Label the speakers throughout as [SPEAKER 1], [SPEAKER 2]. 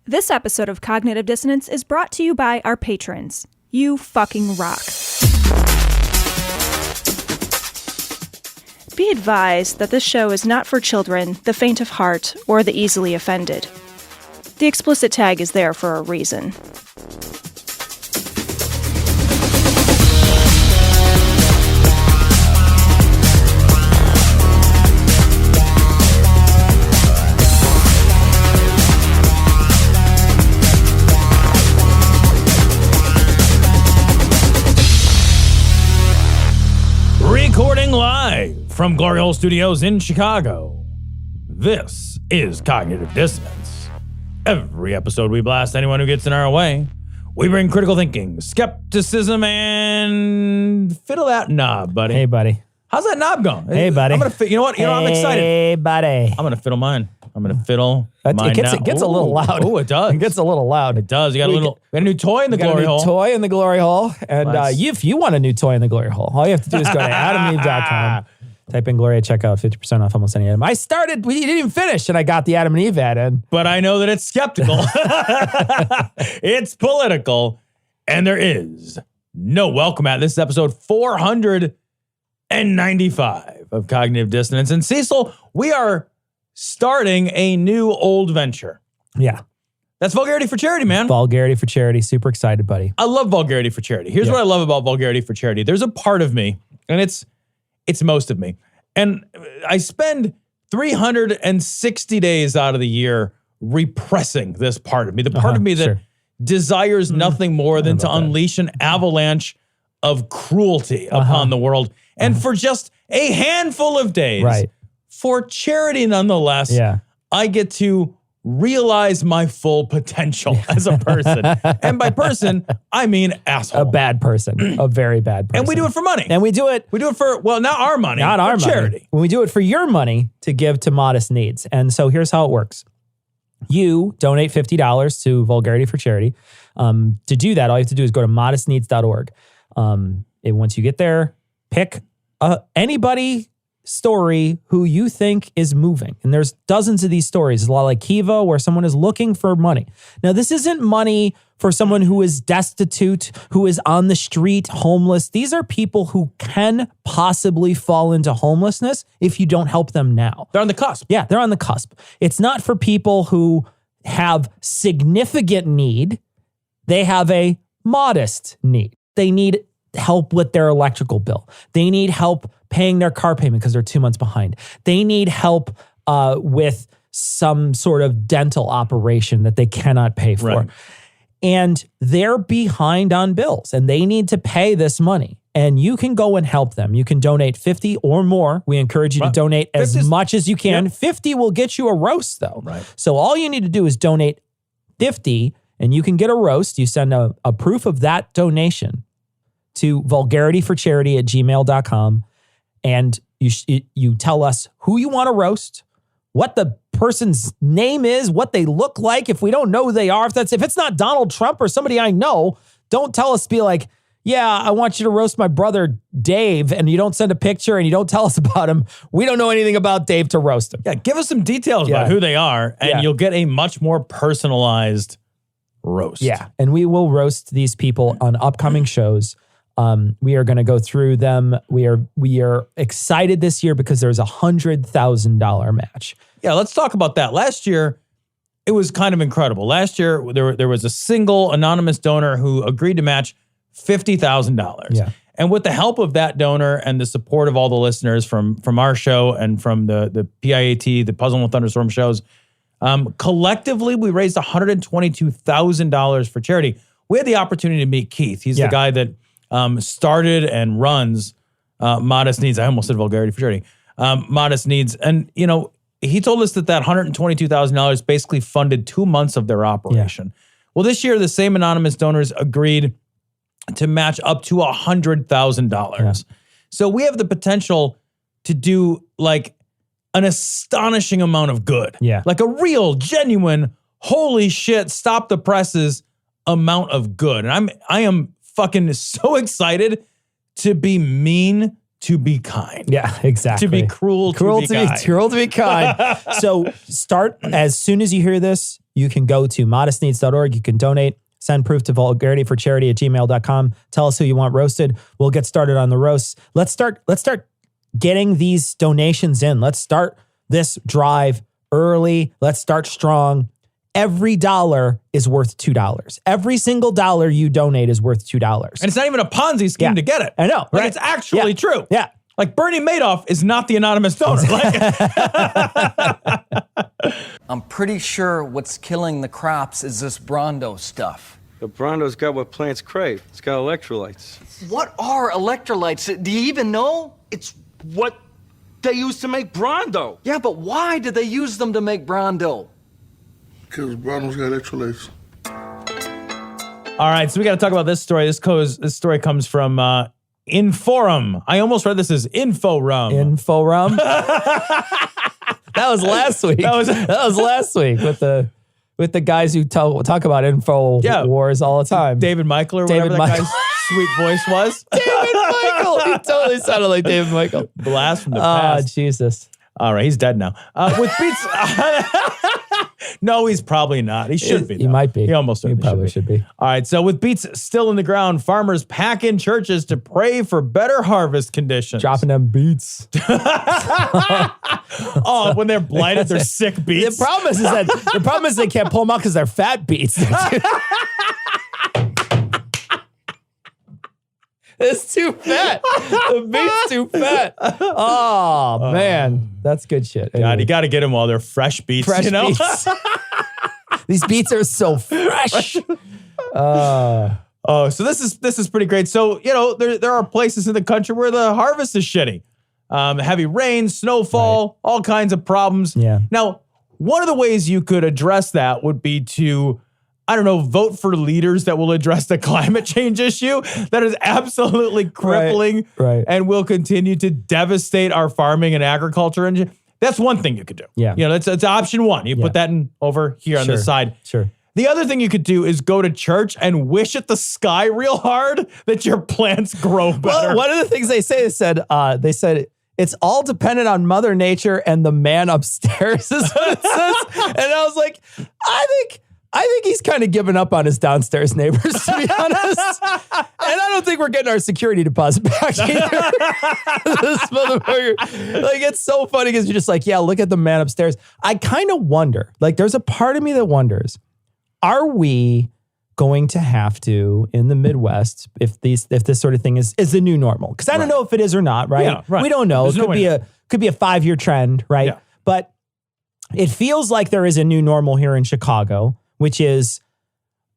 [SPEAKER 1] This episode of Cognitive Dissonance is brought to you by our patrons. You fucking rock. Be advised that this show is not for children, the faint of heart, or the easily offended. The explicit tag is there for a reason.
[SPEAKER 2] Recording live from Glory Hole Studios in Chicago, this is Cognitive Dissonance. Every episode we blast anyone who gets in our way. We bring critical thinking, skepticism, and fiddle that knob, buddy.
[SPEAKER 3] Hey, buddy.
[SPEAKER 2] How's that knob going?
[SPEAKER 3] Hey, buddy.
[SPEAKER 2] I'm gonna, you know what? I'm excited.
[SPEAKER 3] Hey, buddy.
[SPEAKER 2] I'm gonna fiddle mine. I'm gonna fiddle mine.
[SPEAKER 3] It gets a little loud.
[SPEAKER 2] Oh, it does.
[SPEAKER 3] It gets a little loud.
[SPEAKER 2] It does. You got a new toy in the glory hole.
[SPEAKER 3] Toy in the glory hole. And if you want a new toy in the glory hole, all you have to do is go to adamandeve.com. Type in Glory at checkout, 50% off almost any item. We didn't even finish, and I got the Adam and Eve ad in.
[SPEAKER 2] But I know that it's skeptical. It's political, and there is no welcome at. This is episode 495 of Cognitive Dissonance. And Cecil, we are starting a new old venture.
[SPEAKER 3] Yeah.
[SPEAKER 2] That's Vulgarity for Charity, man.
[SPEAKER 3] Vulgarity for Charity. Super excited, buddy.
[SPEAKER 2] I love Vulgarity for Charity. Here's what I love about Vulgarity for Charity. There's a part of me, and it's most of me. And I spend 360 days out of the year repressing this part of me. The part of me that desires nothing more than to unleash an avalanche of cruelty upon the world. And for just a handful of days, for charity nonetheless, I get to realize my full potential as a person. And by person, I mean asshole.
[SPEAKER 3] A bad person. A very bad person.
[SPEAKER 2] And we do it for money.
[SPEAKER 3] And we do it
[SPEAKER 2] for, well, not our money.
[SPEAKER 3] Not our
[SPEAKER 2] charity.
[SPEAKER 3] Money. When we do it for your money to give to modest needs. And so here's how it works. You donate $50 to Vulgarity for Charity. To do that, all you have to do is go to modestneeds.org. Once you get there, pick anybody story who you think is moving. And there's dozens of these stories. There's a lot like Kiva where someone is looking for money. Now, this isn't money for someone who is destitute, who is on the street, homeless. These are people who can possibly fall into homelessness if you don't help them now.
[SPEAKER 2] They're on the cusp.
[SPEAKER 3] Yeah, they're on the cusp. It's not for people who have significant need. They have a modest need. They need help with their electrical bill. They need help paying their car payment because they're 2 months behind. They need help with some sort of dental operation that they cannot pay for.
[SPEAKER 2] Right.
[SPEAKER 3] And they're behind on bills and they need to pay this money. And you can go and help them. You can donate 50 or more. We encourage you to donate as much as you can. 50 will get you a roast though.
[SPEAKER 2] Right.
[SPEAKER 3] So all you need to do is donate 50 and you can get a roast. You send a proof of that donation to vulgarityforcharity@gmail.com. And you tell us who you want to roast, what the person's name is, what they look like. If we don't know who they are, if it's not Donald Trump or somebody I know, don't tell us, be like, yeah, I want you to roast my brother Dave, and you don't send a picture and you don't tell us about him. We don't know anything about Dave to roast him.
[SPEAKER 2] Yeah, give us some details about who they are, and you'll get a much more personalized roast.
[SPEAKER 3] Yeah, and we will roast these people on upcoming shows. We are going to go through them. We are excited this year because there's $100,000 match.
[SPEAKER 2] Yeah, let's talk about that. Last year, it was kind of incredible. Last year, there was a single anonymous donor who agreed to match $50,000.
[SPEAKER 3] Yeah.
[SPEAKER 2] And with the help of that donor and the support of all the listeners from our show and from the PIAT, the Puzzle with Thunderstorm shows, collectively, we raised $122,000 for charity. We had the opportunity to meet Keith. He's the guy that started and runs Modest Needs. I almost said Vulgarity for Charity. Modest Needs. And, he told us that $122,000 basically funded 2 months of their operation. Yeah. Well, this year, the same anonymous donors agreed to match up to $100,000. Yeah. So we have the potential to do like an astonishing amount of good.
[SPEAKER 3] Yeah.
[SPEAKER 2] Like a real, genuine, holy shit, stop the presses amount of good. And I am fucking so excited to be mean, to be kind.
[SPEAKER 3] Yeah, exactly.
[SPEAKER 2] To be cruel to be kind.
[SPEAKER 3] Cruel to be kind. So start as soon as you hear this, you can go to modestneeds.org. You can donate. Send proof to vulgarityforcharity@gmail.com. Tell us who you want roasted. We'll get started on the roasts. Let's start getting these donations in. Let's start this drive early. Let's start strong. Every dollar is worth $2. Every single dollar you donate is worth $2.
[SPEAKER 2] And it's not even a Ponzi scheme to get it.
[SPEAKER 3] I know.
[SPEAKER 2] Like, it's actually true.
[SPEAKER 3] Yeah.
[SPEAKER 2] Like, Bernie Madoff is not the anonymous donor.
[SPEAKER 4] I'm pretty sure what's killing the crops is this Brondo stuff.
[SPEAKER 5] The Brondo's got what plants crave. It's got electrolytes.
[SPEAKER 4] What are electrolytes? Do you even know?
[SPEAKER 5] It's what they use to make Brondo.
[SPEAKER 4] Yeah, but why did they use them to make Brondo?
[SPEAKER 6] Because Brondo's got electrolytes.
[SPEAKER 2] All right, so we got to talk about this story. This story comes from Inforum. I almost read this as Inforum.
[SPEAKER 3] Inforum. That was last week. That was last week with the guys who talk about info wars all the time.
[SPEAKER 2] David Michael or whatever that guy's sweet voice was.
[SPEAKER 3] David Michael. He totally sounded like David Michael.
[SPEAKER 2] Blast from the past.
[SPEAKER 3] Oh, Jesus.
[SPEAKER 2] All right, he's dead now. With Beets. No, he's probably not. He should be.
[SPEAKER 3] He might be.
[SPEAKER 2] He almost certainly
[SPEAKER 3] probably should be.
[SPEAKER 2] All right, so with Beets still in the ground, farmers pack in churches to pray for better harvest conditions.
[SPEAKER 3] Dropping them beets.
[SPEAKER 2] Oh, when they're blighted, they're sick beets.
[SPEAKER 3] The problem is they can't pull them out because they're fat beets. It's too fat. The beet's too fat. Oh, man. That's good shit. Anyway.
[SPEAKER 2] God, you got to get them while they're fresh beets.
[SPEAKER 3] Fresh
[SPEAKER 2] you know?
[SPEAKER 3] beets. These beets are so fresh.
[SPEAKER 2] Oh, so this is pretty great. So, you know, there are places in the country where the harvest is shitty. Heavy rain, snowfall, all kinds of problems.
[SPEAKER 3] Yeah.
[SPEAKER 2] Now, one of the ways you could address that would be to, I don't know, vote for leaders that will address the climate change issue that is absolutely crippling and will continue to devastate our farming and agriculture. And that's one thing you could do.
[SPEAKER 3] Yeah.
[SPEAKER 2] You know, that's option one. You put that in over here on this side.
[SPEAKER 3] Sure.
[SPEAKER 2] The other thing you could do is go to church and wish at the sky real hard that your plants grow better.
[SPEAKER 3] Well, one of the things they said it's all dependent on Mother Nature and the man upstairs is what it says. And I was like, I think he's kind of given up on his downstairs neighbors, to be honest. And I don't think we're getting our security deposit back either. This motherfucker. Like, it's so funny because you're just like, yeah, look at the man upstairs. I kind of wonder, like, there's a part of me that wonders, are we going to have to, in the Midwest, if this sort of thing is the new normal? Because I don't know if it is or not, right?
[SPEAKER 2] Yeah, right.
[SPEAKER 3] We don't know. It could be a 5-year trend, right?
[SPEAKER 2] Yeah.
[SPEAKER 3] But it feels like there is a new normal here in Chicago, which is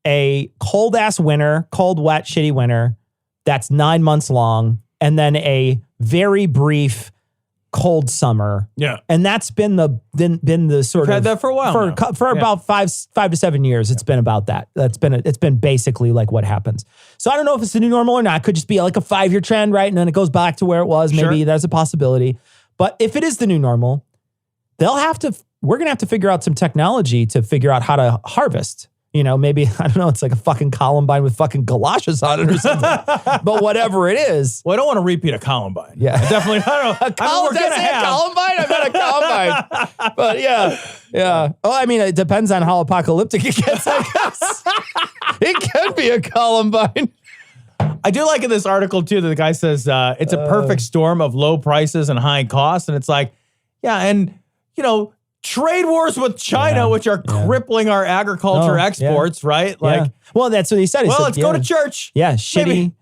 [SPEAKER 3] a cold-ass winter, cold, wet, shitty winter that's 9 months long, and then a very brief cold summer.
[SPEAKER 2] Yeah.
[SPEAKER 3] And that's been the sort of...
[SPEAKER 2] We've had that for a while
[SPEAKER 3] For about 5 to 7 years, it's been about that. It's been basically like what happens. So I don't know if it's the new normal or not. It could just be like a 5-year trend, right? And then it goes back to where it was. Maybe there's a possibility. But if it is the new normal, we're going to have to figure out some technology to figure out how to harvest. You know, maybe, I don't know, it's like a fucking Columbine with fucking galoshes on it or something. But whatever it is.
[SPEAKER 2] Well, I don't want to repeat a Columbine.
[SPEAKER 3] Yeah.
[SPEAKER 2] I definitely, I don't know.
[SPEAKER 3] Columbine? I meant a Columbine. But yeah. Oh, I mean, it depends on how apocalyptic it gets, I guess. It could be a Columbine.
[SPEAKER 2] I do like in this article, too, that the guy says it's a perfect storm of low prices and high costs. And it's like, yeah, and, you know, trade wars with China, which are crippling our agriculture exports, right? Like,
[SPEAKER 3] well, that's what he said.
[SPEAKER 2] Let's go to church.
[SPEAKER 3] Yeah, shitty.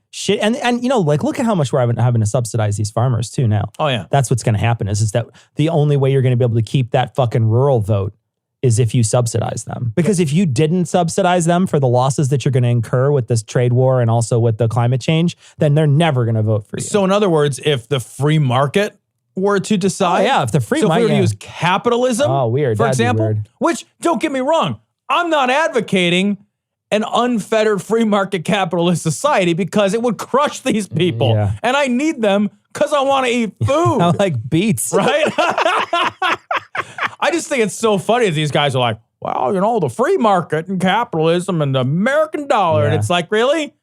[SPEAKER 3] And you know, like, look at how much we're having to subsidize these farmers too now.
[SPEAKER 2] Oh, yeah.
[SPEAKER 3] That's what's going to happen is that the only way you're going to be able to keep that fucking rural vote is if you subsidize them. Because if you didn't subsidize them for the losses that you're going to incur with this trade war and also with the climate change, then they're never going to vote for you.
[SPEAKER 2] So in other words, if the free market were to decide.
[SPEAKER 3] If the free
[SPEAKER 2] market. So if we were to
[SPEAKER 3] yeah.
[SPEAKER 2] use capitalism,
[SPEAKER 3] weird.
[SPEAKER 2] for
[SPEAKER 3] That'd be
[SPEAKER 2] example,
[SPEAKER 3] weird.
[SPEAKER 2] which, don't get me wrong, I'm not advocating an unfettered free market capitalist society because it would crush these people.
[SPEAKER 3] Yeah.
[SPEAKER 2] And I need them because I want to eat food.
[SPEAKER 3] I like beets.
[SPEAKER 2] Right? I just think it's so funny that these guys are like, well, you know, the free market and capitalism and the American dollar.
[SPEAKER 3] Yeah.
[SPEAKER 2] And it's like, really?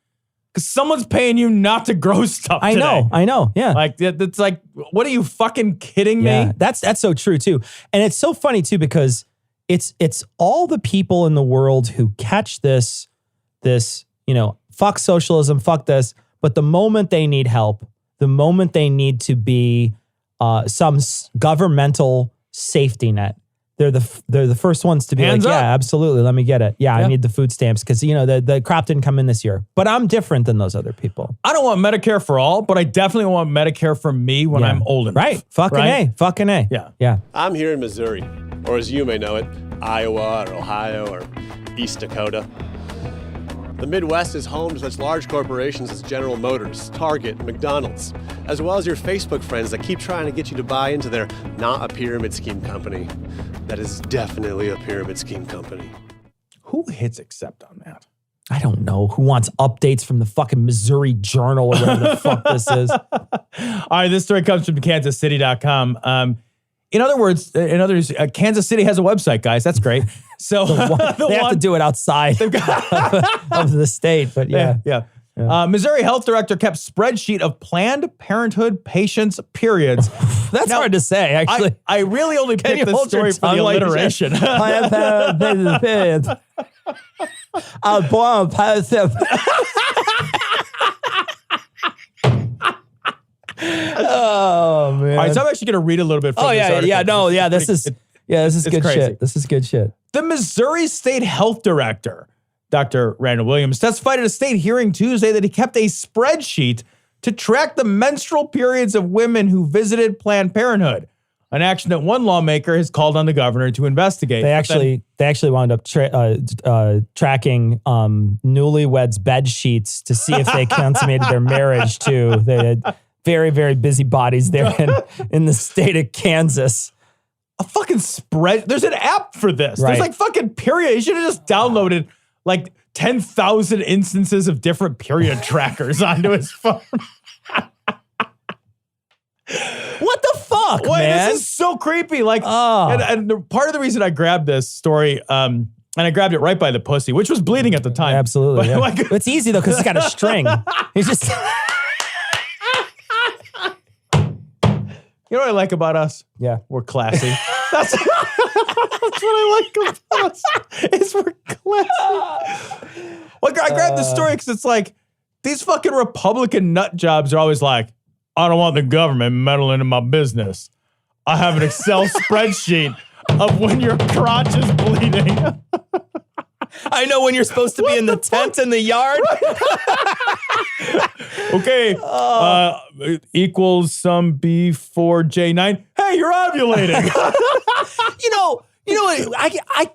[SPEAKER 2] Because someone's paying you not to grow stuff today.
[SPEAKER 3] I know. Yeah.
[SPEAKER 2] Like, it's like, what are you fucking kidding me?
[SPEAKER 3] Yeah, that's so true too. And it's so funny too, because it's all the people in the world who catch this, fuck socialism, fuck this. But the moment they need help, the moment they need to be some governmental safety net, they're the first ones to be
[SPEAKER 2] Hands
[SPEAKER 3] like,
[SPEAKER 2] up.
[SPEAKER 3] yeah, absolutely, let me get it. Yeah, I need the food stamps because the crop didn't come in this year. But I'm different than those other people.
[SPEAKER 2] I don't want Medicare for all, but I definitely want Medicare for me when I'm old enough.
[SPEAKER 3] Right. Fucking A. Yeah.
[SPEAKER 7] I'm here in Missouri, or as you may know it, Iowa or Ohio or East Dakota. The Midwest is home to such large corporations as General Motors, Target, McDonald's, as well as your Facebook friends that keep trying to get you to buy into their not a pyramid scheme company. That is definitely a pyramid scheme company.
[SPEAKER 2] Who hits accept on that?
[SPEAKER 3] I don't know who wants updates from the fucking Missouri Journal or whatever the fuck this is.
[SPEAKER 2] All right, this story comes from kansascity.com. In other words, Kansas City has a website, guys. That's great. So
[SPEAKER 3] they have to do it outside of the state, but yeah.
[SPEAKER 2] Missouri health director kept spreadsheet of Planned Parenthood patients' periods.
[SPEAKER 3] That's hard to say, actually.
[SPEAKER 2] I really only picked this story for the alliteration.
[SPEAKER 3] Planned Parenthood periods. I was born positive. Oh man!
[SPEAKER 2] All right, so I'm actually going to read a little bit from this article.
[SPEAKER 3] This is good
[SPEAKER 2] crazy.
[SPEAKER 3] shit. This is good shit.
[SPEAKER 2] The Missouri State Health Director, Dr. Randall Williams, testified at a state hearing Tuesday that he kept a spreadsheet to track the menstrual periods of women who visited Planned Parenthood, an action that one lawmaker has called on the governor to investigate.
[SPEAKER 3] They actually wound up tracking newlyweds' bed sheets to see if they consummated their marriage too. They had very, very busy bodies there in the state of Kansas.
[SPEAKER 2] A fucking spread. There's an app for this.
[SPEAKER 3] Right.
[SPEAKER 2] There's like fucking period. You should have just downloaded like 10,000 instances of different period trackers onto his phone.
[SPEAKER 3] What the fuck, man?
[SPEAKER 2] This is so creepy. Like, and part of the reason I grabbed this story, and I grabbed it right by the pussy, which was bleeding at the time.
[SPEAKER 3] Absolutely.
[SPEAKER 2] But,
[SPEAKER 3] Yeah.
[SPEAKER 2] like,
[SPEAKER 3] It's easy though because it's got a string. He's just.
[SPEAKER 2] You know what I like about us?
[SPEAKER 3] Yeah.
[SPEAKER 2] We're classy. That's what I like about us, is we're classy. Well, I grabbed this story because it's like, these fucking Republican nut jobs are always like, I don't want the government meddling in my business. I have an Excel spreadsheet of when your crotch is bleeding.
[SPEAKER 3] I know when you're supposed to be in the tent in the yard.
[SPEAKER 2] Okay, equals some B4J9. Hey, you're ovulating.
[SPEAKER 3] You know what? I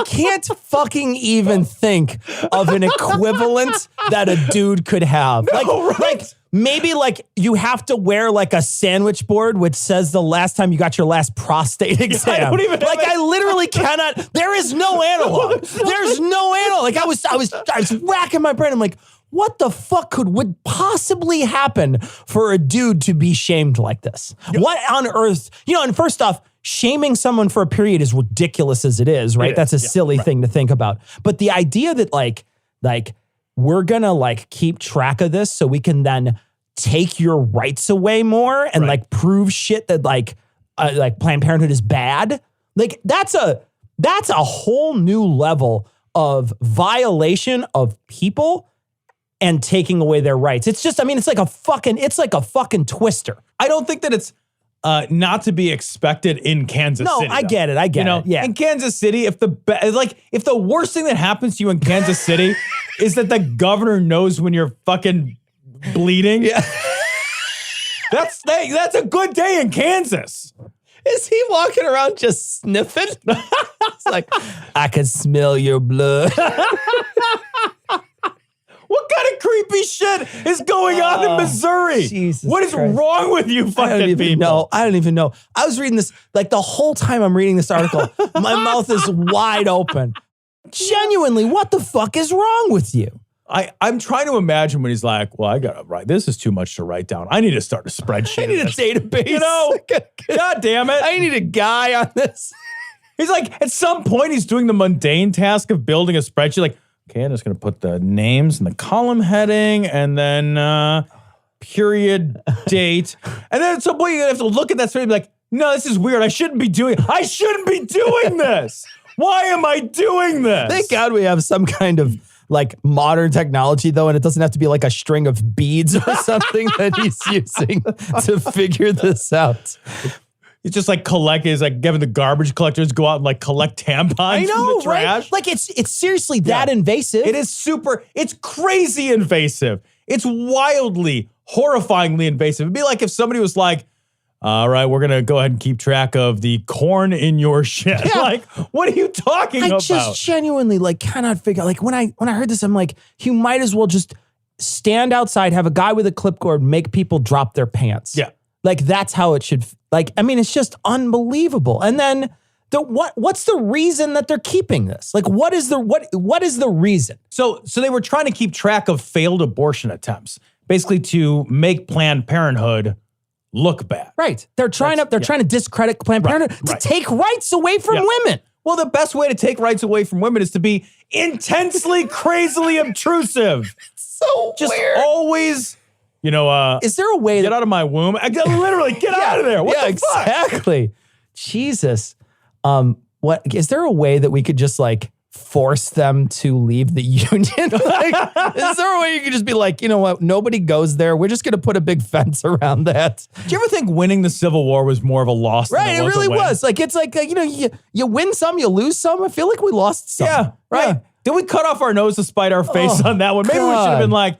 [SPEAKER 3] can't fucking even think of an equivalent that a dude could have. Like maybe like you have to wear like a sandwich board which says the last time you got your last prostate exam.
[SPEAKER 2] I don't even
[SPEAKER 3] like I literally cannot. There is no analog. There's no analog. Like I was racking my brain. I'm like, what the fuck would possibly happen for a dude to be shamed like this? What on earth? And first off, shaming someone for a period is ridiculous as it is, right? That's a silly thing to think about. But the idea that like we're gonna like keep track of this so we can then take your rights away more and like prove shit that like Planned Parenthood is bad. Like that's a whole new level of violation of people and taking away their rights. It's just, it's like a fucking twister.
[SPEAKER 2] I don't think that it's not to be expected in Kansas City.
[SPEAKER 3] No, I get it. Yeah.
[SPEAKER 2] In Kansas City, if the worst thing that happens to you in Kansas City is that the governor knows when you're fucking bleeding, that's a good day in Kansas.
[SPEAKER 3] Is he walking around just sniffing? It's like, I can smell your blood.
[SPEAKER 2] What kind of creepy shit is going on in Missouri?
[SPEAKER 3] Jesus
[SPEAKER 2] what is
[SPEAKER 3] Christ.
[SPEAKER 2] wrong with you fucking people?
[SPEAKER 3] I don't even know. I was reading this, like the whole time I'm reading this article, my mouth is wide open. Genuinely, what the fuck is wrong with you?
[SPEAKER 2] I'm trying to imagine when he's like, well, I gotta write. This is too much to write down. I need to start a spreadsheet.
[SPEAKER 3] I need a database.
[SPEAKER 2] God damn it.
[SPEAKER 3] I need a guy on this.
[SPEAKER 2] He's like, at some point, he's doing the mundane task of building a spreadsheet. Like, okay, I'm just going to put the names and the column heading and then period date. And then at some point, you're going to have to look at that spreadsheet and be like, no, this is weird. I shouldn't be doing this. Why am I doing this?
[SPEAKER 3] Thank God we have some kind of like modern technology though, and it doesn't have to be like a string of beads or something that he's using to figure this out.
[SPEAKER 2] It's just like giving the garbage collectors go out and like collect tampons from the trash.
[SPEAKER 3] Right? Like it's seriously that invasive.
[SPEAKER 2] It is it's crazy invasive. It's wildly, horrifyingly invasive. It'd be like if somebody was like, all right, we're going to go ahead and keep track of the corn in your shit. Yeah. Like, what are you talking about?
[SPEAKER 3] I just genuinely like cannot figure, like when I heard this, I'm like, you might as well just stand outside, have a guy with a clipboard, make people drop their pants.
[SPEAKER 2] Yeah.
[SPEAKER 3] Like that's how it should, like, I mean, it's just unbelievable. And then what's the reason that they're keeping this? Like, what is the reason?
[SPEAKER 2] So they were trying to keep track of failed abortion attempts, basically to make Planned Parenthood look bad.
[SPEAKER 3] Right. They're trying to discredit Planned Parenthood to take rights away from women.
[SPEAKER 2] Well, the best way to take rights away from women is to be intensely, crazily obtrusive.
[SPEAKER 3] So
[SPEAKER 2] just
[SPEAKER 3] weird.
[SPEAKER 2] Always,
[SPEAKER 3] is there a way
[SPEAKER 2] get out of my womb? Literally get out of there. What the fuck?
[SPEAKER 3] Exactly. Jesus. What is there a way that we could just like force them to leave the union? Like, is there a way you could just be like, you know what? Nobody goes there. We're just going to put a big fence around that.
[SPEAKER 2] Do you ever think winning the Civil War was more of a loss?
[SPEAKER 3] Right,
[SPEAKER 2] than
[SPEAKER 3] it really was. Like it's like you win some, you lose some. I feel like we lost some.
[SPEAKER 2] Yeah, right.
[SPEAKER 3] Yeah.
[SPEAKER 2] Did we cut off our nose to spite our face on that one? Maybe we should have been like,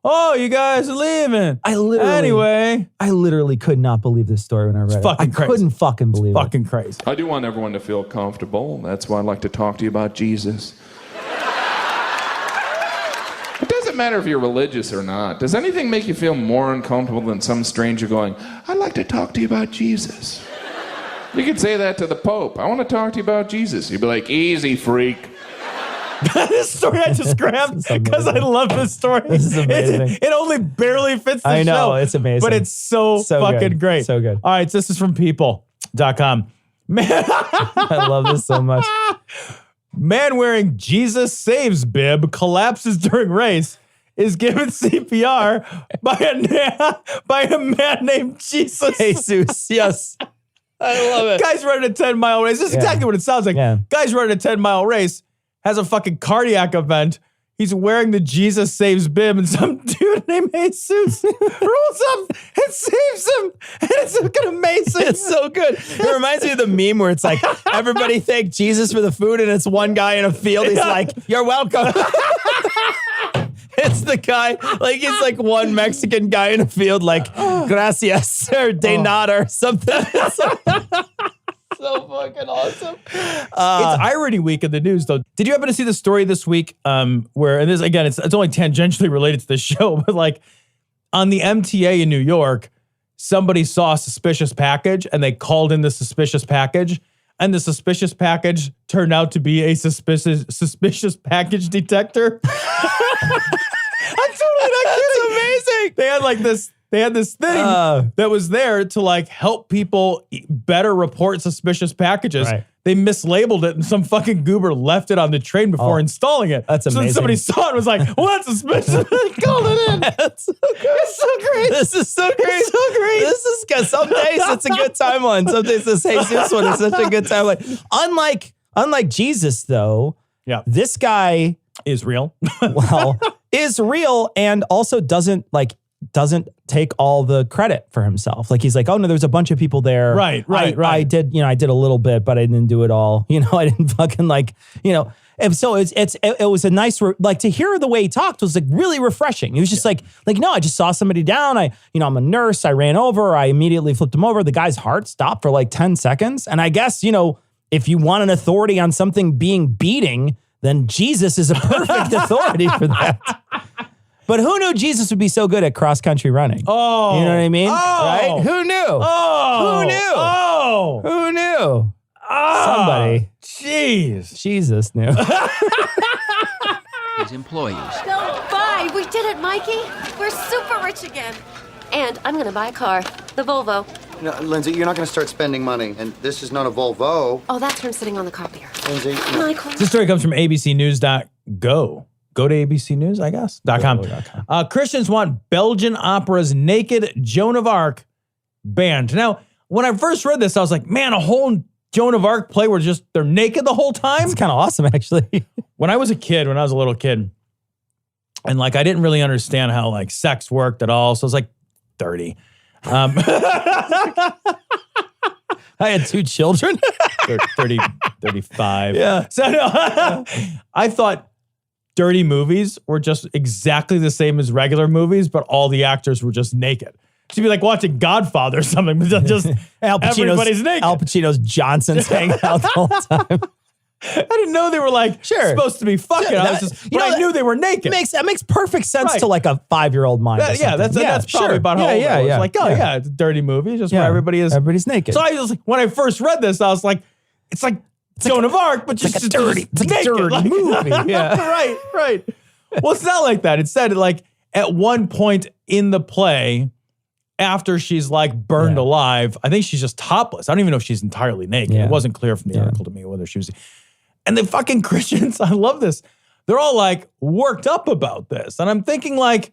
[SPEAKER 2] oh, you guys are leaving. I
[SPEAKER 3] literally could not believe this story when I read it. I couldn't fucking believe it.
[SPEAKER 2] Fucking crazy.
[SPEAKER 8] I do want everyone to feel comfortable. That's why I'd like to talk to you about Jesus. It doesn't matter if you're religious or not. Does anything make you feel more uncomfortable than some stranger going, I'd like to talk to you about Jesus? You could say that to the Pope. I want to talk to you about Jesus. You'd be like, easy, freak.
[SPEAKER 2] This story I just grabbed because I love this story.
[SPEAKER 3] This is amazing.
[SPEAKER 2] It only barely fits the show.
[SPEAKER 3] I know, it's amazing.
[SPEAKER 2] But it's so fucking
[SPEAKER 3] good.
[SPEAKER 2] great.
[SPEAKER 3] So good.
[SPEAKER 2] All right, so this is from people.com. Man,
[SPEAKER 3] I love this so much.
[SPEAKER 2] Man wearing Jesus Saves bib collapses during race, is given CPR by a man named Jesus.
[SPEAKER 3] Jesus, yes. I love it.
[SPEAKER 2] Guy's running a 10-mile race. This is exactly what it sounds like.
[SPEAKER 3] Yeah.
[SPEAKER 2] Guy's running a 10-mile race, has a fucking cardiac event. He's wearing the Jesus Saves bib, and some dude named Jesus rolls up and saves him. And it's fucking amazing.
[SPEAKER 3] It's so good. It reminds me of the meme where it's like, everybody thank Jesus for the food, and it's one guy in a field. He's like, you're welcome. It's the guy, like, it's like one Mexican guy in a field, like, gracias, or de nada, or something. So fucking awesome.
[SPEAKER 2] It's Irony Week in the news, though. Did you happen to see the story this week where, and this, again, it's only tangentially related to the show, but like on the MTA in New York, somebody saw a suspicious package and they called in the suspicious package, and the suspicious package turned out to be a suspicious package detector. I'm totally not kidding.
[SPEAKER 3] That's amazing.
[SPEAKER 2] They had this thing that was there to like help people better report suspicious packages. Right. They mislabeled it, and some fucking goober left it on the train before installing it.
[SPEAKER 3] That's amazing.
[SPEAKER 2] So somebody saw it and was like, well, that's suspicious. They called it in.
[SPEAKER 3] That's so good. It's so great. This is so great.
[SPEAKER 2] It's so great.
[SPEAKER 3] This is good. Some days it's a good timeline. Some days this Jesus one is such a good timeline. Unlike Jesus, though, this guy
[SPEAKER 2] is real.
[SPEAKER 3] Is real, and also doesn't take all the credit for himself. Like he's like, oh no, there's a bunch of people there.
[SPEAKER 2] Right.
[SPEAKER 3] I did a little bit, but I didn't do it all. I didn't fucking And so it was a nice, to hear the way he talked was like really refreshing. He was just like, no, I just saw somebody down. I'm a nurse. I ran over. I immediately flipped him over. The guy's heart stopped for like 10 seconds. And I guess, if you want an authority on something being beating, then Jesus is a perfect authority for that. But who knew Jesus would be so good at cross-country running?
[SPEAKER 2] Oh.
[SPEAKER 3] You know what I mean?
[SPEAKER 2] Oh.
[SPEAKER 3] Right? Who knew?
[SPEAKER 2] Oh.
[SPEAKER 3] Who knew?
[SPEAKER 2] Oh.
[SPEAKER 3] Who knew?
[SPEAKER 2] Oh.
[SPEAKER 3] Somebody.
[SPEAKER 2] Jeez.
[SPEAKER 3] Jesus knew.
[SPEAKER 9] His employees.
[SPEAKER 10] No, bye. We did it, Mikey. We're super rich again.
[SPEAKER 11] And I'm going to buy a car. The Volvo.
[SPEAKER 12] No, Lindsay, you're not going to start spending money. And this is not a Volvo.
[SPEAKER 11] Oh, that's from sitting on the copier.
[SPEAKER 12] Lindsay,
[SPEAKER 11] My car.
[SPEAKER 2] This story comes from abcnews.go. Go to ABC News, I guess. .com. Christians want Belgian opera's naked Joan of Arc banned. Now, when I first read this, I was like, man, a whole Joan of Arc play where just they're naked the whole time.
[SPEAKER 3] It's kind of awesome, actually.
[SPEAKER 2] When I was a little kid, and like I didn't really understand how like sex worked at all, so I was like 30.
[SPEAKER 3] I had 2 children.
[SPEAKER 2] 30, 35.
[SPEAKER 3] Yeah.
[SPEAKER 2] So no, I thought dirty movies were just exactly the same as regular movies, but all the actors were just naked. It'd be like watching Godfather or something, but just everybody's naked.
[SPEAKER 3] Al Pacino's Johnson's hanging out the whole time.
[SPEAKER 2] I didn't know they were like supposed to be fucking. I knew they were naked.
[SPEAKER 3] That makes perfect sense to like a 5-year-old mind.
[SPEAKER 2] That's probably about how old it was. Like, it's a dirty movie, just where everybody's
[SPEAKER 3] naked.
[SPEAKER 2] So I was like, when I first read this, I was like, it's like Joan of Arc, but just
[SPEAKER 3] like a dirty movie.
[SPEAKER 2] Yeah, right. Well, it's not like that. It said like at one point in the play, after she's like burned alive, I think she's just topless. I don't even know if she's entirely naked. It wasn't clear from the article to me whether she was. And the fucking Christians, I love this. They're all like worked up about this. And I'm thinking like,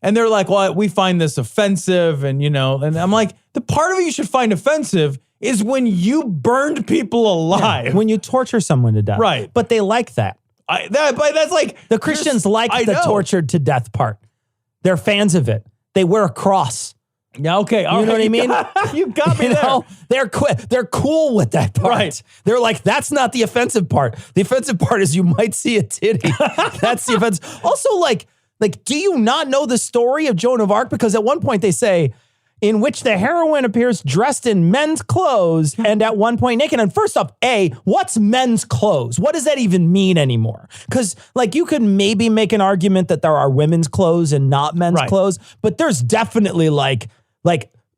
[SPEAKER 2] and they're like, well, we find this offensive. And, you know, and I'm like, the part of it you should find offensive is when you burned people alive.
[SPEAKER 3] Yeah, when you torture someone to death.
[SPEAKER 2] Right.
[SPEAKER 3] But they like that.
[SPEAKER 2] That's like.
[SPEAKER 3] The Christians like the tortured to death part. They're fans of it. They wear a cross.
[SPEAKER 2] Yeah, okay.
[SPEAKER 3] You know what I mean?
[SPEAKER 2] You got me there.
[SPEAKER 3] They're cool with that part.
[SPEAKER 2] Right.
[SPEAKER 3] They're like, that's not the offensive part. The offensive part is you might see a titty. That's the offense. Also, like, do you not know the story of Joan of Arc? Because at one point they say, in which the heroine appears dressed in men's clothes and at one point naked. And first off, what's men's clothes? What does that even mean anymore? Because like you could maybe make an argument that there are women's clothes and not men's clothes, but there's definitely like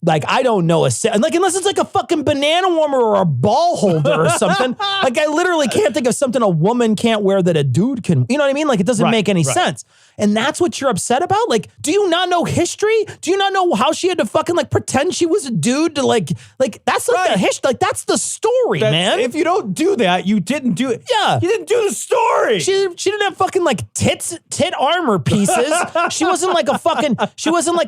[SPEAKER 3] I don't know, unless it's like a fucking banana warmer or a ball holder or something. Like I literally can't think of something a woman can't wear that a dude can. You know what I mean? Like it doesn't make any sense. And that's what you're upset about? Like, do you not know history? Do you not know how she had to fucking like pretend she was a dude to like that's like the history. Like that's the story, man.
[SPEAKER 2] If you don't do that, you didn't do it.
[SPEAKER 3] Yeah.
[SPEAKER 2] You didn't do the story.
[SPEAKER 3] She didn't have fucking like tit armor pieces. She wasn't like a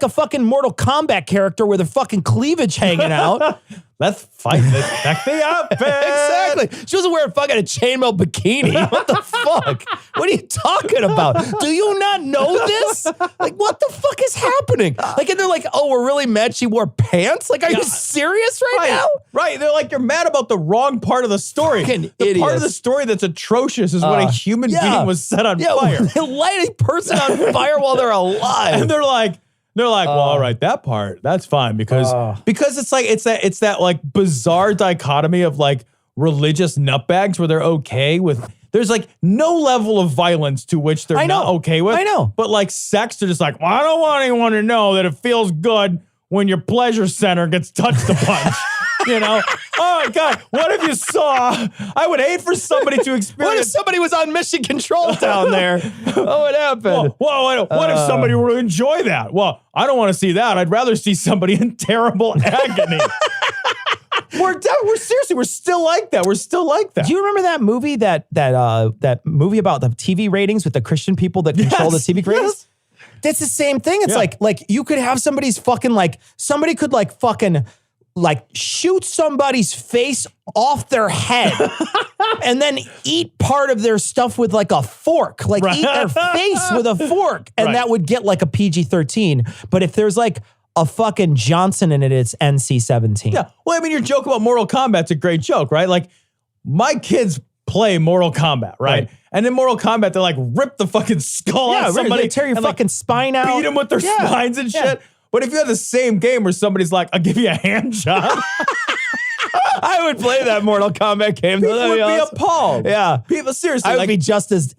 [SPEAKER 3] fucking Mortal Kombat character with a fucking cleavage hanging out.
[SPEAKER 2] Let's fight the sexy outfit.
[SPEAKER 3] Exactly. She wasn't wearing fucking a chainmail bikini. What the fuck? What are you talking about? Do you not know this? Like, what the fuck is happening? Like, and they're like, oh, we're really mad she wore pants? Like, are you serious right now?
[SPEAKER 2] Right. They're like, you're mad about the wrong part of the story.
[SPEAKER 3] Fucking
[SPEAKER 2] the
[SPEAKER 3] idiots.
[SPEAKER 2] part of the story that's atrocious is when a human being was set on fire.
[SPEAKER 3] They light a person on fire while they're alive.
[SPEAKER 2] And they're like, well, all right, that part, that's fine because it's that like bizarre dichotomy of like religious nutbags where they're okay with. There's like no level of violence to which they're not okay with.
[SPEAKER 3] I know.
[SPEAKER 2] But like sex, they're just like, well, I don't want anyone to know that it feels good when your pleasure center gets touched a bunch. You know? Oh, my God. What if you saw? I would hate for somebody to experience.
[SPEAKER 3] What if somebody was on mission control down there? What would happen?
[SPEAKER 2] What if somebody were to enjoy that? Well, I don't want to see that. I'd rather see somebody in terrible agony. We're still like that. We're still like that.
[SPEAKER 3] Do you remember that movie, that movie about the TV ratings with the Christian people that control the TV ratings? That's the same thing. It's like you could have somebody's fucking somebody could fucking shoot somebody's face off their head and then eat part of their stuff with like a fork, eat their face with a fork. And that would get like a PG-13. But if there's like a fucking Johnson in it, it's NC-17.
[SPEAKER 2] Yeah. Well, I mean, your joke about Mortal Kombat's a great joke, right? Like my kids play Mortal Kombat, right? And in Mortal Kombat, they like rip the fucking skull out of somebody.
[SPEAKER 3] They tear your fucking spine out.
[SPEAKER 2] Beat them with their spines and shit. But if you had the same game where somebody's like, I'll give you a hand job.
[SPEAKER 3] I would play that Mortal Kombat game.
[SPEAKER 2] People would be appalled.
[SPEAKER 3] Yeah.
[SPEAKER 2] People, seriously.
[SPEAKER 3] I would be just as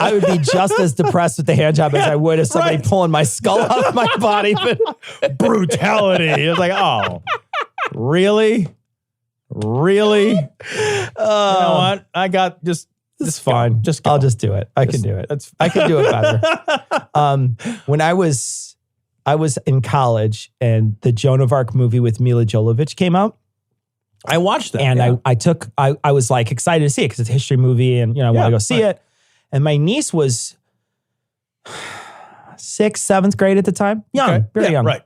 [SPEAKER 3] depressed with the hand job as I would as somebody pulling my skull out of my body.
[SPEAKER 2] Brutality. It's like, oh, really? Really? You know what? I got just...
[SPEAKER 3] It's fine.
[SPEAKER 2] Just go.
[SPEAKER 3] I'll just do it. I can do it. I can do it better. When I was in college and the Joan of Arc movie with Mila Jovovich came out.
[SPEAKER 2] I watched that.
[SPEAKER 3] And I was like excited to see it because it's a history movie and I want to go see it. And my niece was 6th, 7th grade at the time. Young, very young.
[SPEAKER 2] Right.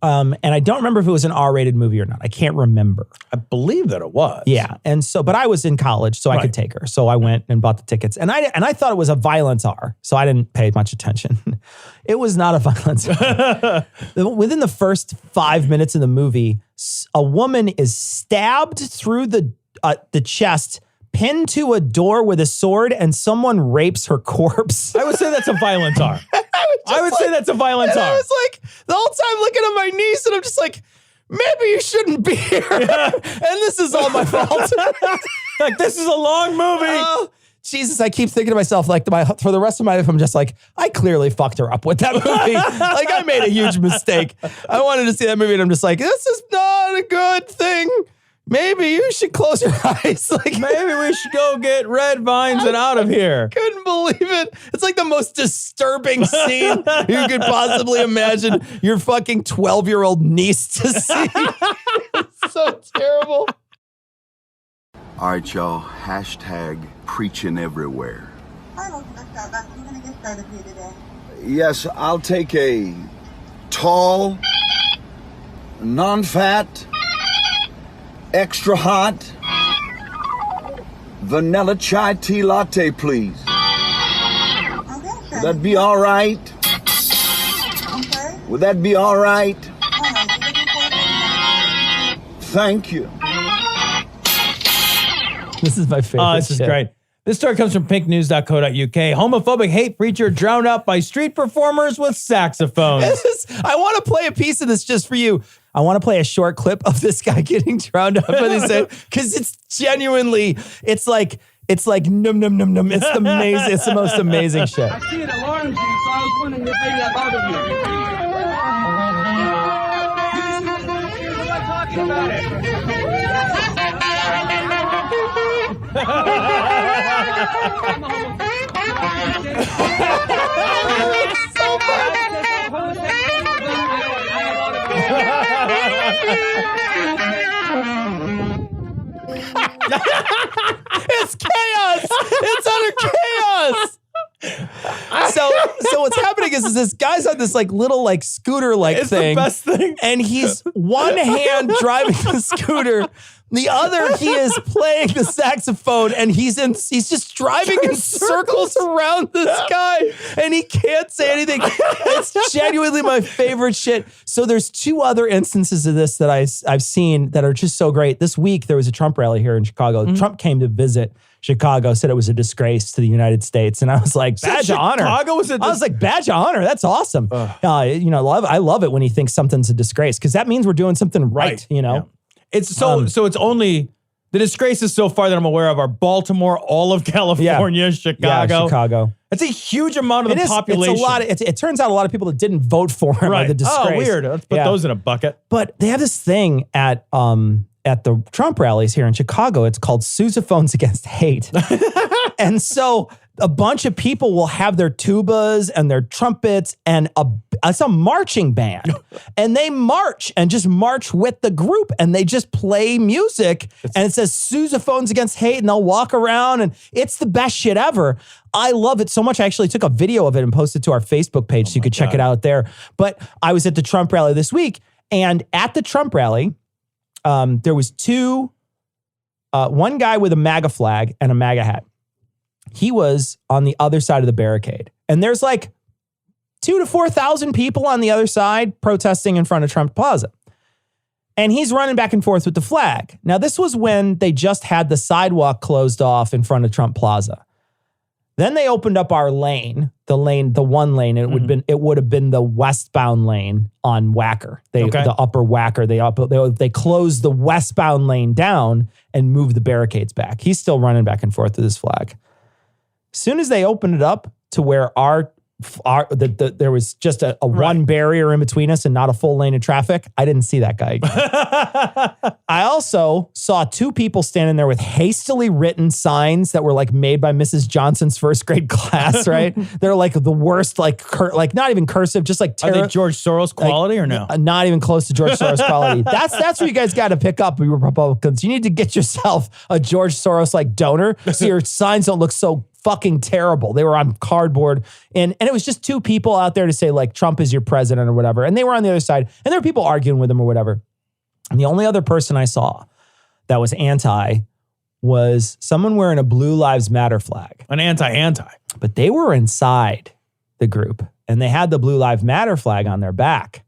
[SPEAKER 3] And I don't remember if it was an R-rated movie or not. I can't remember.
[SPEAKER 2] I believe that it was.
[SPEAKER 3] Yeah. And so, but I was in college, so I could take her. So I went and bought the tickets. And I thought it was a violence R, so I didn't pay much attention. It was not a violence R. Within the first 5 minutes of the movie, a woman is stabbed through the chest, pinned to a door with a sword, and someone rapes her corpse.
[SPEAKER 2] I would say that's a violence R. I would say that's a violence R.
[SPEAKER 3] I was like, the whole time looking at my niece, and I'm just like, maybe you shouldn't be here. And this is all my fault.
[SPEAKER 2] Like, this is a long movie.
[SPEAKER 3] Oh, Jesus, I keep thinking to myself, like, for the rest of my life, I'm just like, I clearly fucked her up with that movie. Like, I made a huge mistake. I wanted to see that movie, and I'm just like, this is not a good thing. Maybe you should close your eyes. Like,
[SPEAKER 2] maybe we should go get red vines and out of here.
[SPEAKER 3] Couldn't believe it. It's like the most disturbing scene you could possibly imagine your fucking 12-year-old niece to see. It's so terrible.
[SPEAKER 9] All right, y'all. Hashtag preaching everywhere. Yes, I'll take a tall, non-fat, extra hot vanilla chai tea latte, please. Would that be all right? Would that be all right? Thank you.
[SPEAKER 3] This is my favorite.
[SPEAKER 2] Oh, this is great. This story comes from pinknews.co.uk. Homophobic hate preacher drowned out by street performers with saxophones.
[SPEAKER 3] I want to play a piece of this just for you. I want to play a short clip of this guy getting drowned out by these, because it's genuinely, it's like num num num num. It's amazing. It's the most amazing shit.
[SPEAKER 5] I see it alarms you, so I was wondering if maybe that bothered you. I'm not talking about it.
[SPEAKER 3] So bad. It's chaos. It's utter chaos. So what's happening is this guy's on this like little like scooter like thing.
[SPEAKER 2] It's the best thing.
[SPEAKER 3] And he's one hand driving the scooter. The other, he is playing the saxophone, and he's just driving in circles around this guy, and he can't say anything. It's genuinely my favorite shit. So there's two other instances of this that I've seen that are just so great. This week, there was a Trump rally here in Chicago. Mm-hmm. Trump came to visit Chicago, said it was a disgrace to the United States. And I was like, badge of honor.
[SPEAKER 2] I was
[SPEAKER 3] like, badge of honor. That's awesome. I love it when he thinks something's a disgrace, because that means we're doing something right. You know?
[SPEAKER 2] Yeah. It's so it's only the disgraces so far that I'm aware of are Baltimore, all of California, Chicago.
[SPEAKER 3] Yeah, Chicago.
[SPEAKER 2] It's a huge amount of the population.
[SPEAKER 3] It's a lot. It turns out a lot of people that didn't vote for him are the disgrace.
[SPEAKER 2] Oh, weird. Let's put those in a bucket.
[SPEAKER 3] But they have this thing at the Trump rallies here in Chicago. It's called Sousaphones Against Hate. And so a bunch of people will have their tubas and their trumpets and it's a marching band. And they march and just march with the group, and they just play music, and it says Sousaphones Against Hate, and they'll walk around, and it's the best shit ever. I love it so much. I actually took a video of it and posted it to our Facebook page so you could check it out there. But I was at the Trump rally this week, and at the Trump rally, there was one guy with a MAGA flag and a MAGA hat. He was on the other side of the barricade. And there's like 2,000 to 4,000 people on the other side protesting in front of Trump Plaza. And he's running back and forth with the flag. Now, this was when they just had the sidewalk closed off in front of Trump Plaza. Then they opened up our lane, the one lane. It would have been the westbound lane on Wacker. The upper Wacker. They closed the westbound lane down and moved the barricades back. He's still running back and forth with his flag. As soon as they opened it up to where there was just a one barrier in between us and not a full lane of traffic, I didn't see that guy again. I also saw two people standing there with hastily written signs that were like made by Mrs. Johnson's first grade class, right? They're like the worst, like not even cursive, just like
[SPEAKER 2] Are they George Soros quality or no?
[SPEAKER 3] Not even close to George Soros quality. That's what you guys got to pick up, you Republicans. You need to get yourself a George Soros like donor so your signs don't look so fucking terrible. They were on cardboard. And it was just two people out there to say, like, Trump is your president or whatever. And they were on the other side. And there were people arguing with him or whatever. And the only other person I saw that was anti was someone wearing a Blue Lives Matter flag.
[SPEAKER 2] An anti.
[SPEAKER 3] But they were inside the group. And they had the Blue Lives Matter flag on their back.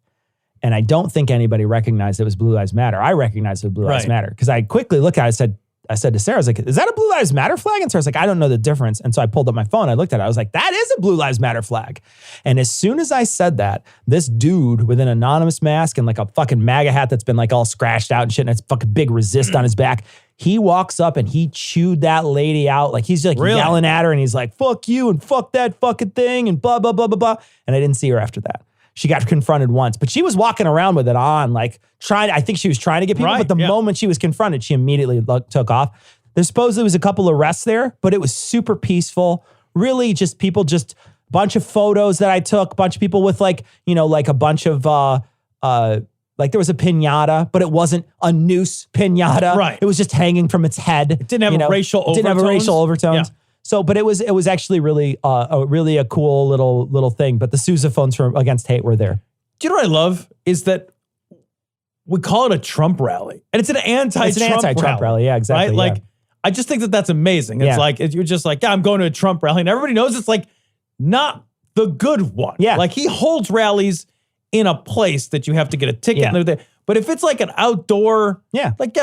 [SPEAKER 3] And I don't think anybody recognized it was Blue Lives Matter. I recognized it was Blue Lives Matter because I quickly looked at it. I said to Sarah, I was like, is that a Blue Lives Matter flag? And Sarah's like, I don't know the difference. And so I pulled up my phone. I looked at it. I was like, that is a Blue Lives Matter flag. And as soon as I said that, this dude with an anonymous mask and like a fucking MAGA hat that's been like all scratched out and shit, and it's fucking big resist on his back, he walks up and he chewed that lady out. Like he's like yelling at her and he's like, fuck you and fuck that fucking thing and blah, blah, blah, blah, blah. And I didn't see her after that. She got confronted once, but she was walking around with it on, like I think she was trying to get people, but the moment she was confronted, she immediately took off. There supposedly was a couple arrests there, but it was super peaceful. Really just people, just a bunch of photos that I took, a bunch of people with like, you know, like a bunch of, like there was a piñata, but it wasn't a noose piñata.
[SPEAKER 2] Right.
[SPEAKER 3] It was just hanging from its head.
[SPEAKER 2] It didn't have racial overtones.
[SPEAKER 3] Didn't have racial overtones. Yeah. So, but it was actually really a cool little thing. But the sousaphones from Against Hate were there.
[SPEAKER 2] Do you know what I love is that we call it a Trump rally, and it's an anti-Trump
[SPEAKER 3] rally. Yeah, exactly.
[SPEAKER 2] Right? Like, I just think that that's amazing. It's like you're just like, yeah, I'm going to a Trump rally, and everybody knows it's like not the good one.
[SPEAKER 3] Yeah,
[SPEAKER 2] like he holds rallies in a place that you have to get a ticket. Yeah. But if it's like an outdoor, like